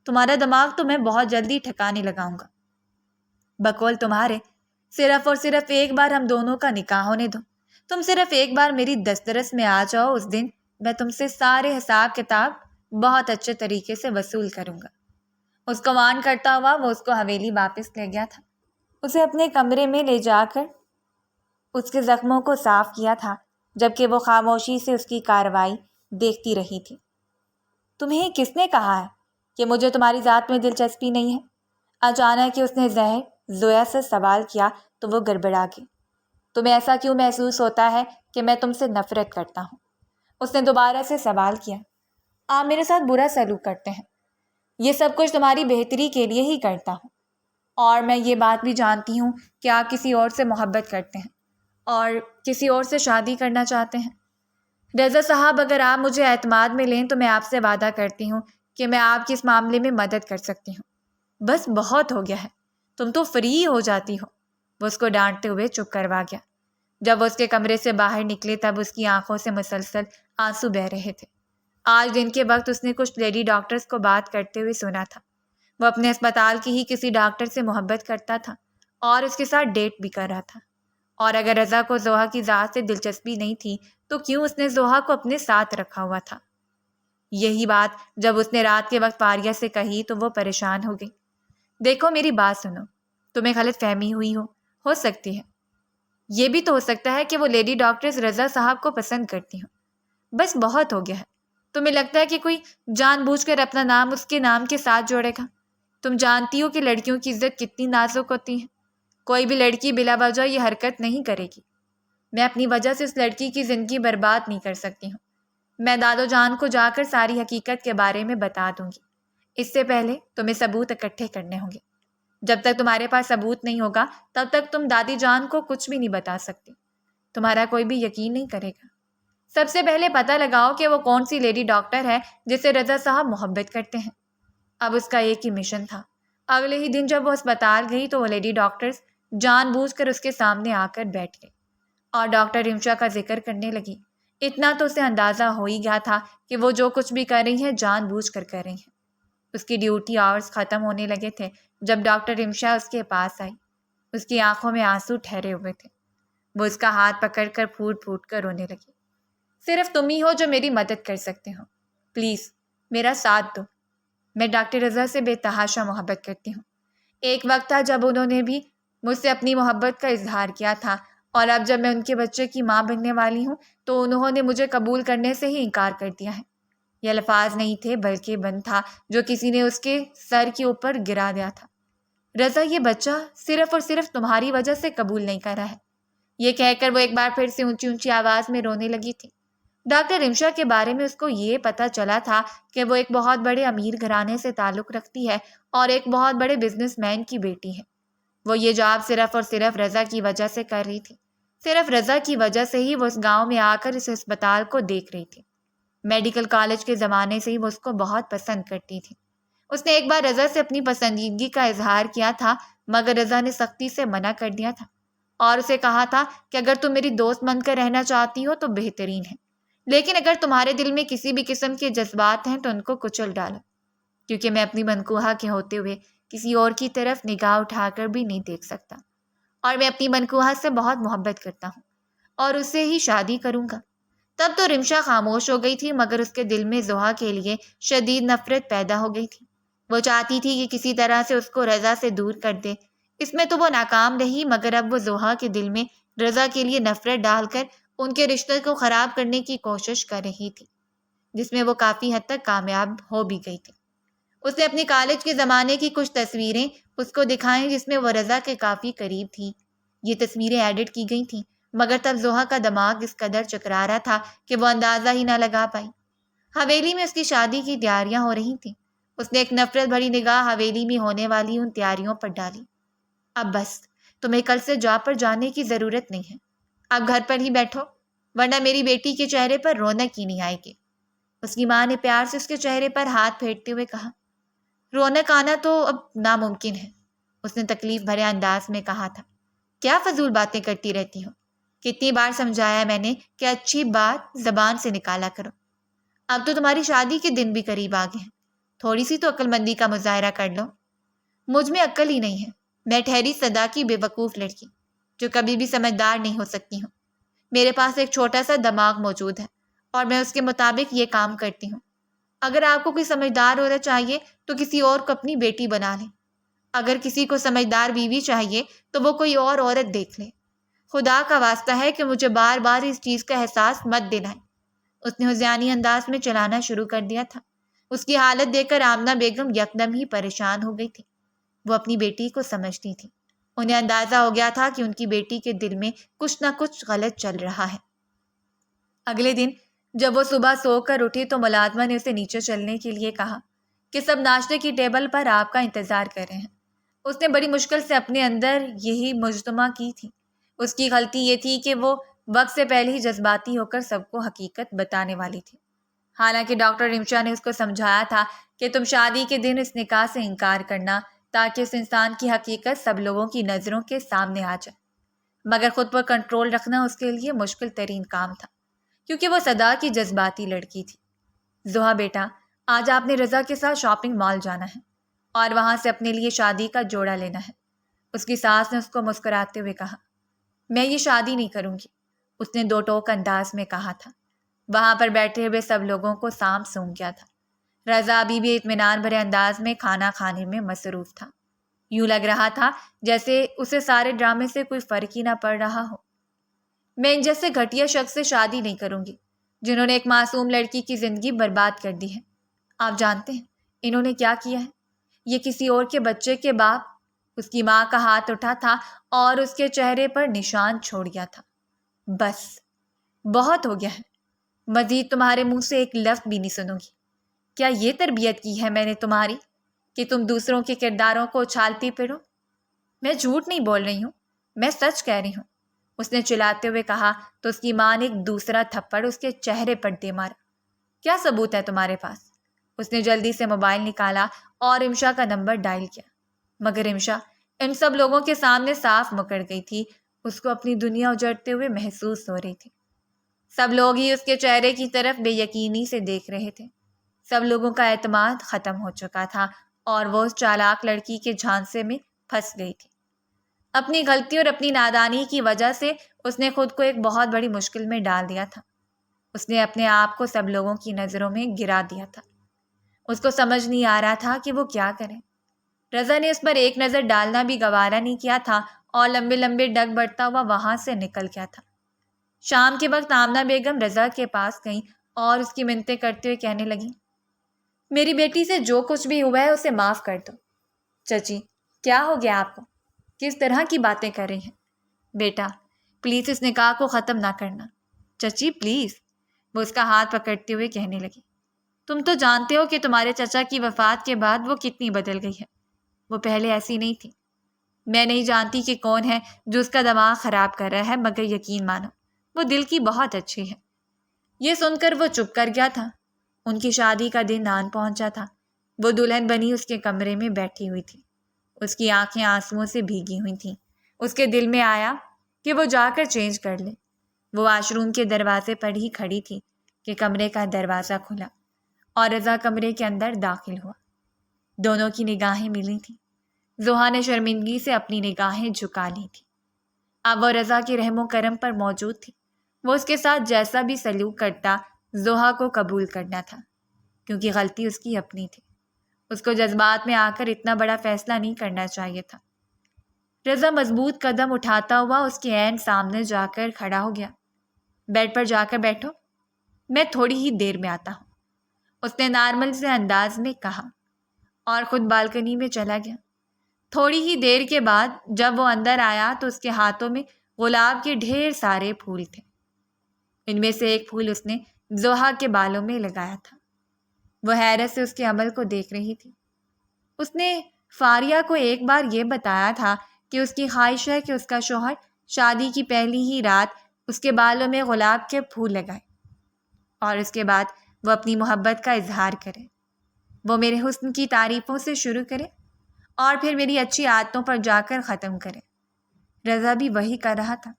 تمہارا دماغ تو میں بہت جلدی ٹھکانے لگاؤں گا۔ بقول تمہارے، صرف اور صرف ایک بار ہم دونوں کا نکاح ہونے دو۔ تم صرف ایک بار میری دسترس میں آ جاؤ، اس دن میں تم سے سارے حساب کتاب بہت اچھے طریقے سے وصول کروں گا۔ اس کو وان کرتا ہوا وہ اس کو حویلی واپس لے گیا تھا۔ اسے اپنے کمرے میں لے جا کر اس کے زخموں کو صاف کیا تھا، جبکہ وہ خاموشی سے اس کی کارروائی دیکھتی رہی تھی۔ تمہیں کس نے کہا ہے کہ مجھے تمہاری ذات میں دلچسپی نہیں ہے؟ اچانک کہ اس نے زویا سے سوال کیا تو وہ گڑبڑا گئی۔ تمہیں ایسا کیوں محسوس ہوتا ہے کہ میں تم سے نفرت کرتا ہوں؟ اس نے دوبارہ سے سوال کیا۔ آپ میرے ساتھ برا سلوک کرتے ہیں، یہ سب کچھ تمہاری بہتری کے لیے ہی کرتا ہوں، اور میں یہ بات بھی جانتی ہوں کہ آپ کسی اور سے محبت کرتے ہیں اور کسی اور سے شادی کرنا چاہتے ہیں۔ رضا صاحب، اگر آپ مجھے اعتماد میں لیں تو میں آپ سے وعدہ کرتی ہوں کہ میں آپ کی اس معاملے میں مدد کر سکتی ہوں۔ بس بہت ہو گیا ہے، تم تو فری ہو جاتی ہو۔ وہ اس کو ڈانٹتے ہوئے چپ کروا گیا۔ جب وہ اس کے کمرے سے باہر نکلے تب اس کی آنکھوں سے مسلسل آنسو بہہ رہے تھے۔ آج دن کے وقت اس نے کچھ لیڈی ڈاکٹرز کو بات کرتے ہوئے سنا تھا۔ وہ اپنے اسپتال کی ہی کسی ڈاکٹر سے محبت کرتا تھا اور اس کے ساتھ ڈیٹ بھی کر رہا تھا، اور اگر رضا کو زحا کی ذات سے دلچسپی نہیں تھی تو کیوں اس نے زحا کو اپنے ساتھ رکھا ہوا تھا؟ یہی بات جب اس نے رات کے وقت فاریہ سے کہی تو وہ پریشان ہو گئی۔ دیکھو میری بات سنو، تمہیں غلط فہمی ہو سکتی ہے۔ یہ بھی تو ہو سکتا ہے کہ وہ لیڈی ڈاکٹرز رضا صاحب کو پسند کرتی ہوں۔ بس بہت ہو گیا ہے۔ تمہیں لگتا ہے کہ کوئی جان بوجھ کر اپنا نام اس کے نام کے ساتھ جوڑے گا؟ تم جانتی ہو کہ لڑکیوں کی عزت کتنی نازک ہوتی ہے۔ کوئی بھی لڑکی بلا وجہ یہ حرکت نہیں کرے گی۔ میں اپنی وجہ سے اس لڑکی کی زندگی برباد نہیں کر سکتی ہوں۔ میں دادو جان کو جا کر ساری حقیقت کے بارے میں بتا دوں گی۔ اس سے پہلے تمہیں ثبوت اکٹھے کرنے ہوں گے۔ جب تک تمہارے پاس ثبوت نہیں ہوگا تب تک تم دادی جان کو کچھ بھی نہیں بتا سکتی۔ تمہارا کوئی بھی یقین نہیں کرے گا۔ سب سے پہلے پتہ لگاؤ کہ وہ کون سی لیڈی ڈاکٹر ہے جسے رضا صاحب محبت کرتے ہیں۔ اب اس کا ایک ہی مشن تھا۔ اگلے ہی دن جب وہ اسپتال گئی تو وہ لیڈی ڈاکٹرز جان بوجھ کر اس کے سامنے آ کر بیٹھ گئی اور ڈاکٹر رمشا کا ذکر کرنے لگی۔ اتنا تو اسے اندازہ ہو ہی گیا تھا کہ وہ جو کچھ بھی کر رہی ہیں جان بوجھ کر کر رہی ہیں۔ اس کی ڈیوٹی آورز ختم ہونے لگے تھے جب ڈاکٹر رمشا اس کے پاس آئی۔ اس کی آنکھوں میں آنسو ٹھہرے ہوئے تھے۔ وہ اس کا ہاتھ پکڑ کر پھوٹ پھوٹ کر رونے لگی۔ صرف تم ہی ہو جو میری مدد کر سکتے ہو۔ پلیز میرا ساتھ دو۔ میں ڈاکٹر رضا سے بے تحاشا محبت کرتی ہوں۔ ایک وقت تھا جب انہوں نے بھی مجھ سے اپنی محبت کا اظہار کیا تھا، اور اب جب میں ان کے بچے کی ماں بننے والی ہوں تو انہوں نے مجھے قبول کرنے سے ہی انکار کر دیا ہے۔ یہ الفاظ نہیں تھے بلکہ بند تھا جو کسی نے اس کے سر کے اوپر گرا دیا تھا۔ رضا، یہ بچہ صرف اور صرف تمہاری وجہ سے قبول نہیں کر رہا ہے۔ یہ کہہ کر وہ ایک بار پھر سے اونچی اونچی آواز میں رونے لگی تھی۔ ڈاکٹر رمشا کے بارے میں اس کو یہ پتہ چلا تھا کہ وہ ایک بہت بڑے امیر گھرانے سے تعلق رکھتی ہے اور ایک بہت بڑے بزنس مین کی بیٹی ہے۔ وہ یہ جاب صرف اور صرف رضا کی وجہ سے کر رہی تھی۔ صرف رضا کی وجہ سے ہی وہ اس گاؤں میں آ کر اس اسپتال کو دیکھ رہی تھی۔ میڈیکل کالج کے زمانے سے ہی وہ اس کو بہت پسند کرتی تھی۔ اس نے ایک بار رضا سے اپنی پسندیدگی کا اظہار کیا تھا، مگر رضا نے سختی سے منع کر دیا تھا اور اسے کہا تھا کہ اگر تم میری دوست بن کر رہنا چاہتی ہو تو بہترین ہے، لیکن اگر تمہارے دل میں کسی بھی قسم کے جذبات ہیں تو ان کو کچل ڈالو، کیونکہ میں اپنی منقوہہ کے ہوتے ہوئے کسی اور کی طرف نگاہ اٹھا کر بھی نہیں دیکھ سکتا، اور میں اپنی منقوہہ سے بہت محبت کرتا ہوں اور اس سے ہی شادی کروں گا۔ تب تو رمشا خاموش ہو گئی تھی، مگر اس کے دل میں زحا کے لیے شدید نفرت پیدا ہو گئی تھی۔ وہ چاہتی تھی کہ کسی طرح سے اس کو رضا سے دور کر دے۔ اس میں تو وہ ناکام رہی، مگر اب وہ زحا کے دل میں رضا کے لیے نفرت ڈال کر ان کے رشتے کو خراب کرنے کی کوشش کر رہی تھی، جس میں وہ کافی حد تک کامیاب ہو بھی گئی تھی۔ اس نے اپنی کالج کے زمانے کی کچھ تصویریں اس کو دکھائیں جس میں وہ رضا کے کافی قریب تھی۔ یہ تصویریں ایڈٹ کی گئی تھیں، مگر تب زحا کا دماغ اس قدر چکرا رہا تھا کہ وہ اندازہ ہی نہ لگا پائی۔ حویلی میں اس کی شادی کی تیاریاں ہو رہی تھیں۔ اس نے ایک نفرت بھری نگاہ حویلی میں ہونے والی ان تیاریوں پر ڈالی۔ اب بس، تمہیں کل سے جاب پر جانے کی ضرورت نہیں ہے۔ اب گھر پر ہی بیٹھو، ورنہ میری بیٹی کے چہرے پر رونق ہی نہیں آئے گی۔ اس کی ماں نے پیار سے اس کے چہرے پر ہاتھ پھیرتے ہوئے کہا۔ رونق آنا تو اب ناممکن ہے، اس نے تکلیف بھرے انداز میں کہا تھا۔ کیا فضول باتیں کرتی رہتی ہو؟ کتنی بار سمجھایا میں نے کہ اچھی بات زبان سے نکالا کرو۔ اب تو تمہاری شادی کے دن بھی قریب آ گئے ہیں، تھوڑی سی تو عقل مندی کا مظاہرہ کر لو۔ مجھ میں عقل ہی نہیں ہے، میں ٹھہری سدا کی بے وقوف لڑکی جو کبھی بھی سمجھدار نہیں ہو سکتی ہوں۔ میرے پاس ایک چھوٹا سا دماغ موجود ہے اور میں اس کے مطابق یہ کام کرتی ہوں۔ اگر آپ کو کوئی سمجھدار عورت چاہیے تو کسی اور کو اپنی بیٹی بنا لیں۔ اگر کسی کو سمجھدار بیوی چاہیے تو وہ کوئی اور عورت دیکھ لے۔ خدا کا واسطہ ہے کہ مجھے بار بار اس چیز کا احساس مت دلائیں۔ اس نے حزیانی انداز میں چلانا شروع کر دیا تھا۔ اس کی حالت دیکھ کر آمنہ بیگم یکدم ہی پریشان ہو گئی تھی۔ وہ اپنی بیٹی کو سمجھتی تھی۔ انہیں اندازہ ہو گیا تھا کہ ان کی بیٹی کے دل میں کچھ نہ کچھ غلط چل رہا ہے۔ اگلے دن جب وہ صبح سو کر اٹھی تو ملازمہ نے اسے نیچے چلنے کے لیے کہا کہ سب ناشتے کی ٹیبل پر آپ کا انتظار کر رہے ہیں۔ اس نے بڑی مشکل سے اپنے اندر یہی مجتمع کی تھی۔ اس کی غلطی یہ تھی کہ وہ وقت سے پہلے ہی جذباتی ہو کر سب کو حقیقت بتانے والی تھی۔ حالانکہ ڈاکٹر رمشا نے اس کو سمجھایا تھا کہ تم شادی کے دن اس نکاح سے انکار کرنا تاکہ اس انسان کی حقیقت سب لوگوں کی نظروں کے سامنے آ جائے، مگر خود پر کنٹرول رکھنا اس کے لیے مشکل ترین کام تھا، کیونکہ وہ سدا کی جذباتی لڑکی تھی۔ زحا بیٹا، آج آپ نے رضا کے ساتھ شاپنگ مال جانا ہے اور وہاں سے اپنے لیے شادی کا جوڑا لینا ہے۔ اس کی ساس نے اس کو مسکراتے ہوئے کہا۔ میں یہ شادی نہیں کروں گی، اس نے دو ٹوک انداز میں کہا تھا۔ وہاں پر بیٹھے ہوئے سب لوگوں کو سانپ سونگھ گیا تھا۔ رضا ابھی بھی اطمینان بھرے انداز میں کھانا کھانے میں مصروف تھا۔ یوں لگ رہا تھا جیسے اسے سارے ڈرامے سے کوئی فرق ہی نہ پڑ رہا ہو۔ میں ان جیسے گھٹیا شخص سے شادی نہیں کروں گی جنہوں نے ایک معصوم لڑکی کی زندگی برباد کر دی ہے۔ آپ جانتے ہیں انہوں نے کیا کیا ہے؟ یہ کسی اور کے بچے کے باپ، اس کی ماں کا ہاتھ اٹھا تھا اور اس کے چہرے پر نشان چھوڑ گیا تھا۔ بس بہت ہو گیا ہے، مزید تمہارے منہ سے ایک لفظ بھی نہیں سنوں گی۔ کیا یہ تربیت کی ہے میں نے تمہاری کہ تم دوسروں کے کرداروں کو اچھالتی پھرو؟ میں جھوٹ نہیں بول رہی ہوں، میں سچ کہہ رہی ہوں، اس نے چلاتے ہوئے کہا تو اس کی ماں نے ایک دوسرا تھپڑ اس کے چہرے پر دے مارا۔ کیا ثبوت ہے تمہارے پاس؟ اس نے جلدی سے موبائل نکالا اور امشا کا نمبر ڈائل کیا، مگر امشا ان سب لوگوں کے سامنے صاف مکر گئی تھی۔ اس کو اپنی دنیا اجڑتے ہوئے محسوس ہو رہی تھی۔ سب لوگ ہی اس کے چہرے کی طرف بے یقینی سے دیکھ رہے تھے۔ سب لوگوں کا اعتماد ختم ہو چکا تھا اور وہ اس چالاک لڑکی کے جھانسے میں پھنس گئی تھی۔ اپنی غلطی اور اپنی نادانی کی وجہ سے اس نے خود کو ایک بہت بڑی مشکل میں ڈال دیا تھا۔ اس نے اپنے آپ کو سب لوگوں کی نظروں میں گرا دیا تھا۔ اس کو سمجھ نہیں آ رہا تھا کہ وہ کیا کرے۔ رضا نے اس پر ایک نظر ڈالنا بھی گوارا نہیں کیا تھا اور لمبے لمبے ڈگ بڑھتا ہوا وہاں سے نکل گیا تھا۔ شام کے وقت آمنہ بیگم رضا کے پاس گئیں اور اس کی منتیں کرتے ہوئے کہنے لگیں، میری بیٹی سے جو کچھ بھی ہوا ہے اسے معاف کر دو۔ چچی کیا ہو گیا آپ کو؟ کس طرح کی باتیں کر رہی ہیں؟ بیٹا پلیز اس نکاح کو ختم نہ کرنا۔ چچی پلیز، وہ اس کا ہاتھ پکڑتے ہوئے کہنے لگی، تم تو جانتے ہو کہ تمہارے چچا کی وفات کے بعد وہ کتنی بدل گئی ہے۔ وہ پہلے ایسی نہیں تھی۔ میں نہیں جانتی کہ کون ہے جو اس کا دماغ خراب کر رہا ہے، مگر یقین مانو وہ دل کی بہت اچھی ہے۔ یہ سن کر وہ چپ کر گیا تھا۔ ان کی شادی کا دن آن پہنچا تھا۔ وہ دلہن بنی اس کے کمرے میں بیٹھی ہوئی تھی۔ اس کی آنکھیں آنسوؤں سے بھیگی ہوئی تھیں۔ اس کے دل میں آیا کہ وہ جا کر چینج کر لے۔ وہ واش روم کے دروازے پر ہی کھڑی تھی کہ کمرے کا دروازہ کھلا اور رضا کمرے کے اندر داخل ہوا۔ دونوں کی نگاہیں ملی تھیں۔ زحا نے شرمندگی سے اپنی نگاہیں جھکا لی تھی۔ اب وہ رضا کے رحم و کرم پر موجود تھی۔ وہ اس کے ساتھ جیسا بھی سلوک کرتا زحا کو قبول کرنا تھا، کیونکہ غلطی اس کی اپنی تھی۔ اس کو جذبات میں آ کر اتنا بڑا فیصلہ نہیں کرنا چاہیے تھا۔ رضا مضبوط قدم اٹھاتا ہوا اس کے عین سامنے جا کر کھڑا ہو گیا۔ بیڈ پر جا کر بیٹھو، میں تھوڑی ہی دیر میں آتا ہوں، اس نے نارمل سے انداز میں کہا اور خود بالکنی میں چلا گیا۔ تھوڑی ہی دیر کے بعد جب وہ اندر آیا تو اس کے ہاتھوں میں گلاب کے ڈھیر سارے پھول تھے۔ ان میں سے ایک پھول اس نے زحا کے بالوں میں لگایا تھا۔ وہ حیرت سے اس کے عمل کو دیکھ رہی تھی۔ اس نے فاریہ کو ایک بار یہ بتایا تھا کہ اس کی خواہش ہے کہ اس کا شوہر شادی کی پہلی ہی رات اس کے بالوں میں گلاب کے پھول لگائے اور اس کے بعد وہ اپنی محبت کا اظہار کرے۔ وہ میرے حسن کی تعریفوں سے شروع کرے اور پھر میری اچھی عادتوں پر جا کر ختم کرے۔ رضا بھی وہی کر رہا تھا۔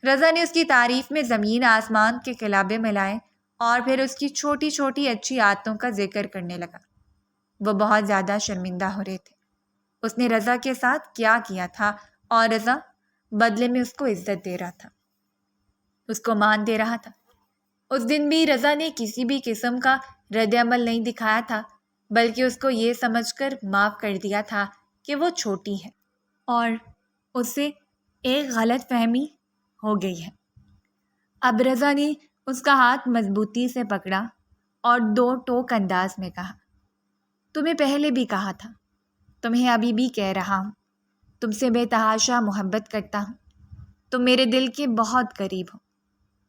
رضا نے اس کی تعریف میں زمین آسمان کے قلابے ملائے اور پھر اس کی چھوٹی چھوٹی اچھی عادتوں کا ذکر کرنے لگا۔ وہ بہت زیادہ شرمندہ ہو رہے تھے۔ اس نے رضا کے ساتھ کیا کیا تھا اور رضا بدلے میں اس کو عزت دے رہا تھا، اس کو مان دے رہا تھا۔ اس دن بھی رضا نے کسی بھی قسم کا رد عمل نہیں دکھایا تھا، بلکہ اس کو یہ سمجھ کر معاف کر دیا تھا کہ وہ چھوٹی ہے اور اس سے ایک غلط فہمی ہو گئی ہے۔ اب رضا نے اس کا ہاتھ مضبوطی سے پکڑا اور دو ٹوک انداز میں کہا، تمہیں پہلے بھی کہا تھا، تمہیں ابھی بھی کہہ رہا ہوں، تم سے بے تحاشا محبت کرتا ہوں، تم میرے دل کے بہت قریب ہو۔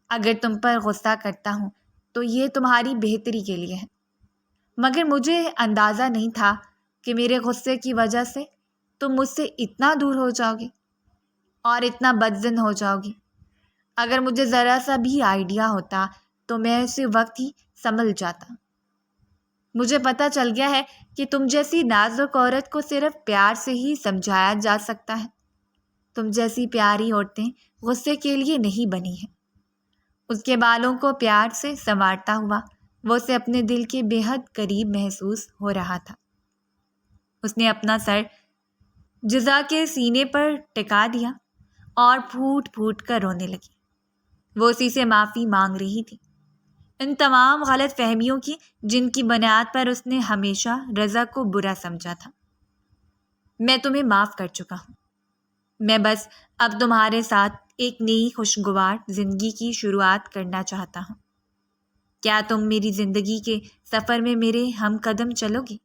اگر تم پر غصہ کرتا ہوں تو یہ تمہاری بہتری کے لیے ہے، مگر مجھے اندازہ نہیں تھا کہ میرے غصے کی وجہ سے تم مجھ سے اتنا دور ہو جاؤ گے اور اتنا بدظن ہو جاؤ گی۔ اگر مجھے ذرا سا بھی آئیڈیا ہوتا تو میں اسی وقت ہی سنبھل جاتا۔ مجھے پتہ چل گیا ہے کہ تم جیسی نازک عورت کو صرف پیار سے ہی سمجھایا جا سکتا ہے۔ تم جیسی پیاری عورتیں غصے کے لیے نہیں بنی ہیں۔ اس کے بالوں کو پیار سے سنوارتا ہوا وہ اسے اپنے دل کے بے حد قریب محسوس ہو رہا تھا۔ اس نے اپنا سر جزا کے سینے پر ٹکا دیا اور پھوٹ پھوٹ کر رونے لگی۔ وہ اسی سے معافی مانگ رہی تھی، ان تمام غلط فہمیوں کی جن کی بنیاد پر اس نے ہمیشہ رضا کو برا سمجھا تھا۔ میں تمہیں معاف کر چکا ہوں. میں بس اب تمہارے ساتھ ایک نئی خوشگوار زندگی کی شروعات کرنا چاہتا ہوں. کیا تم میری زندگی کے سفر میں میرے ہم قدم چلو گے؟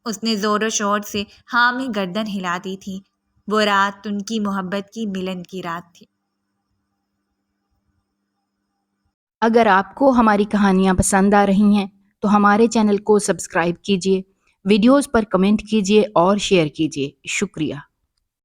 اس نے زور و شور سے ہاں میں گردن ہلا دی تھی. وہ رات ان کی محبت کی ملن کی رات تھی. اگر آپ کو ہماری کہانیاں پسند آ رہی ہیں تو ہمارے چینل کو سبسکرائب کیجیے، ویڈیوز پر کمنٹ کیجیے اور شیئر کیجیے. شکریہ.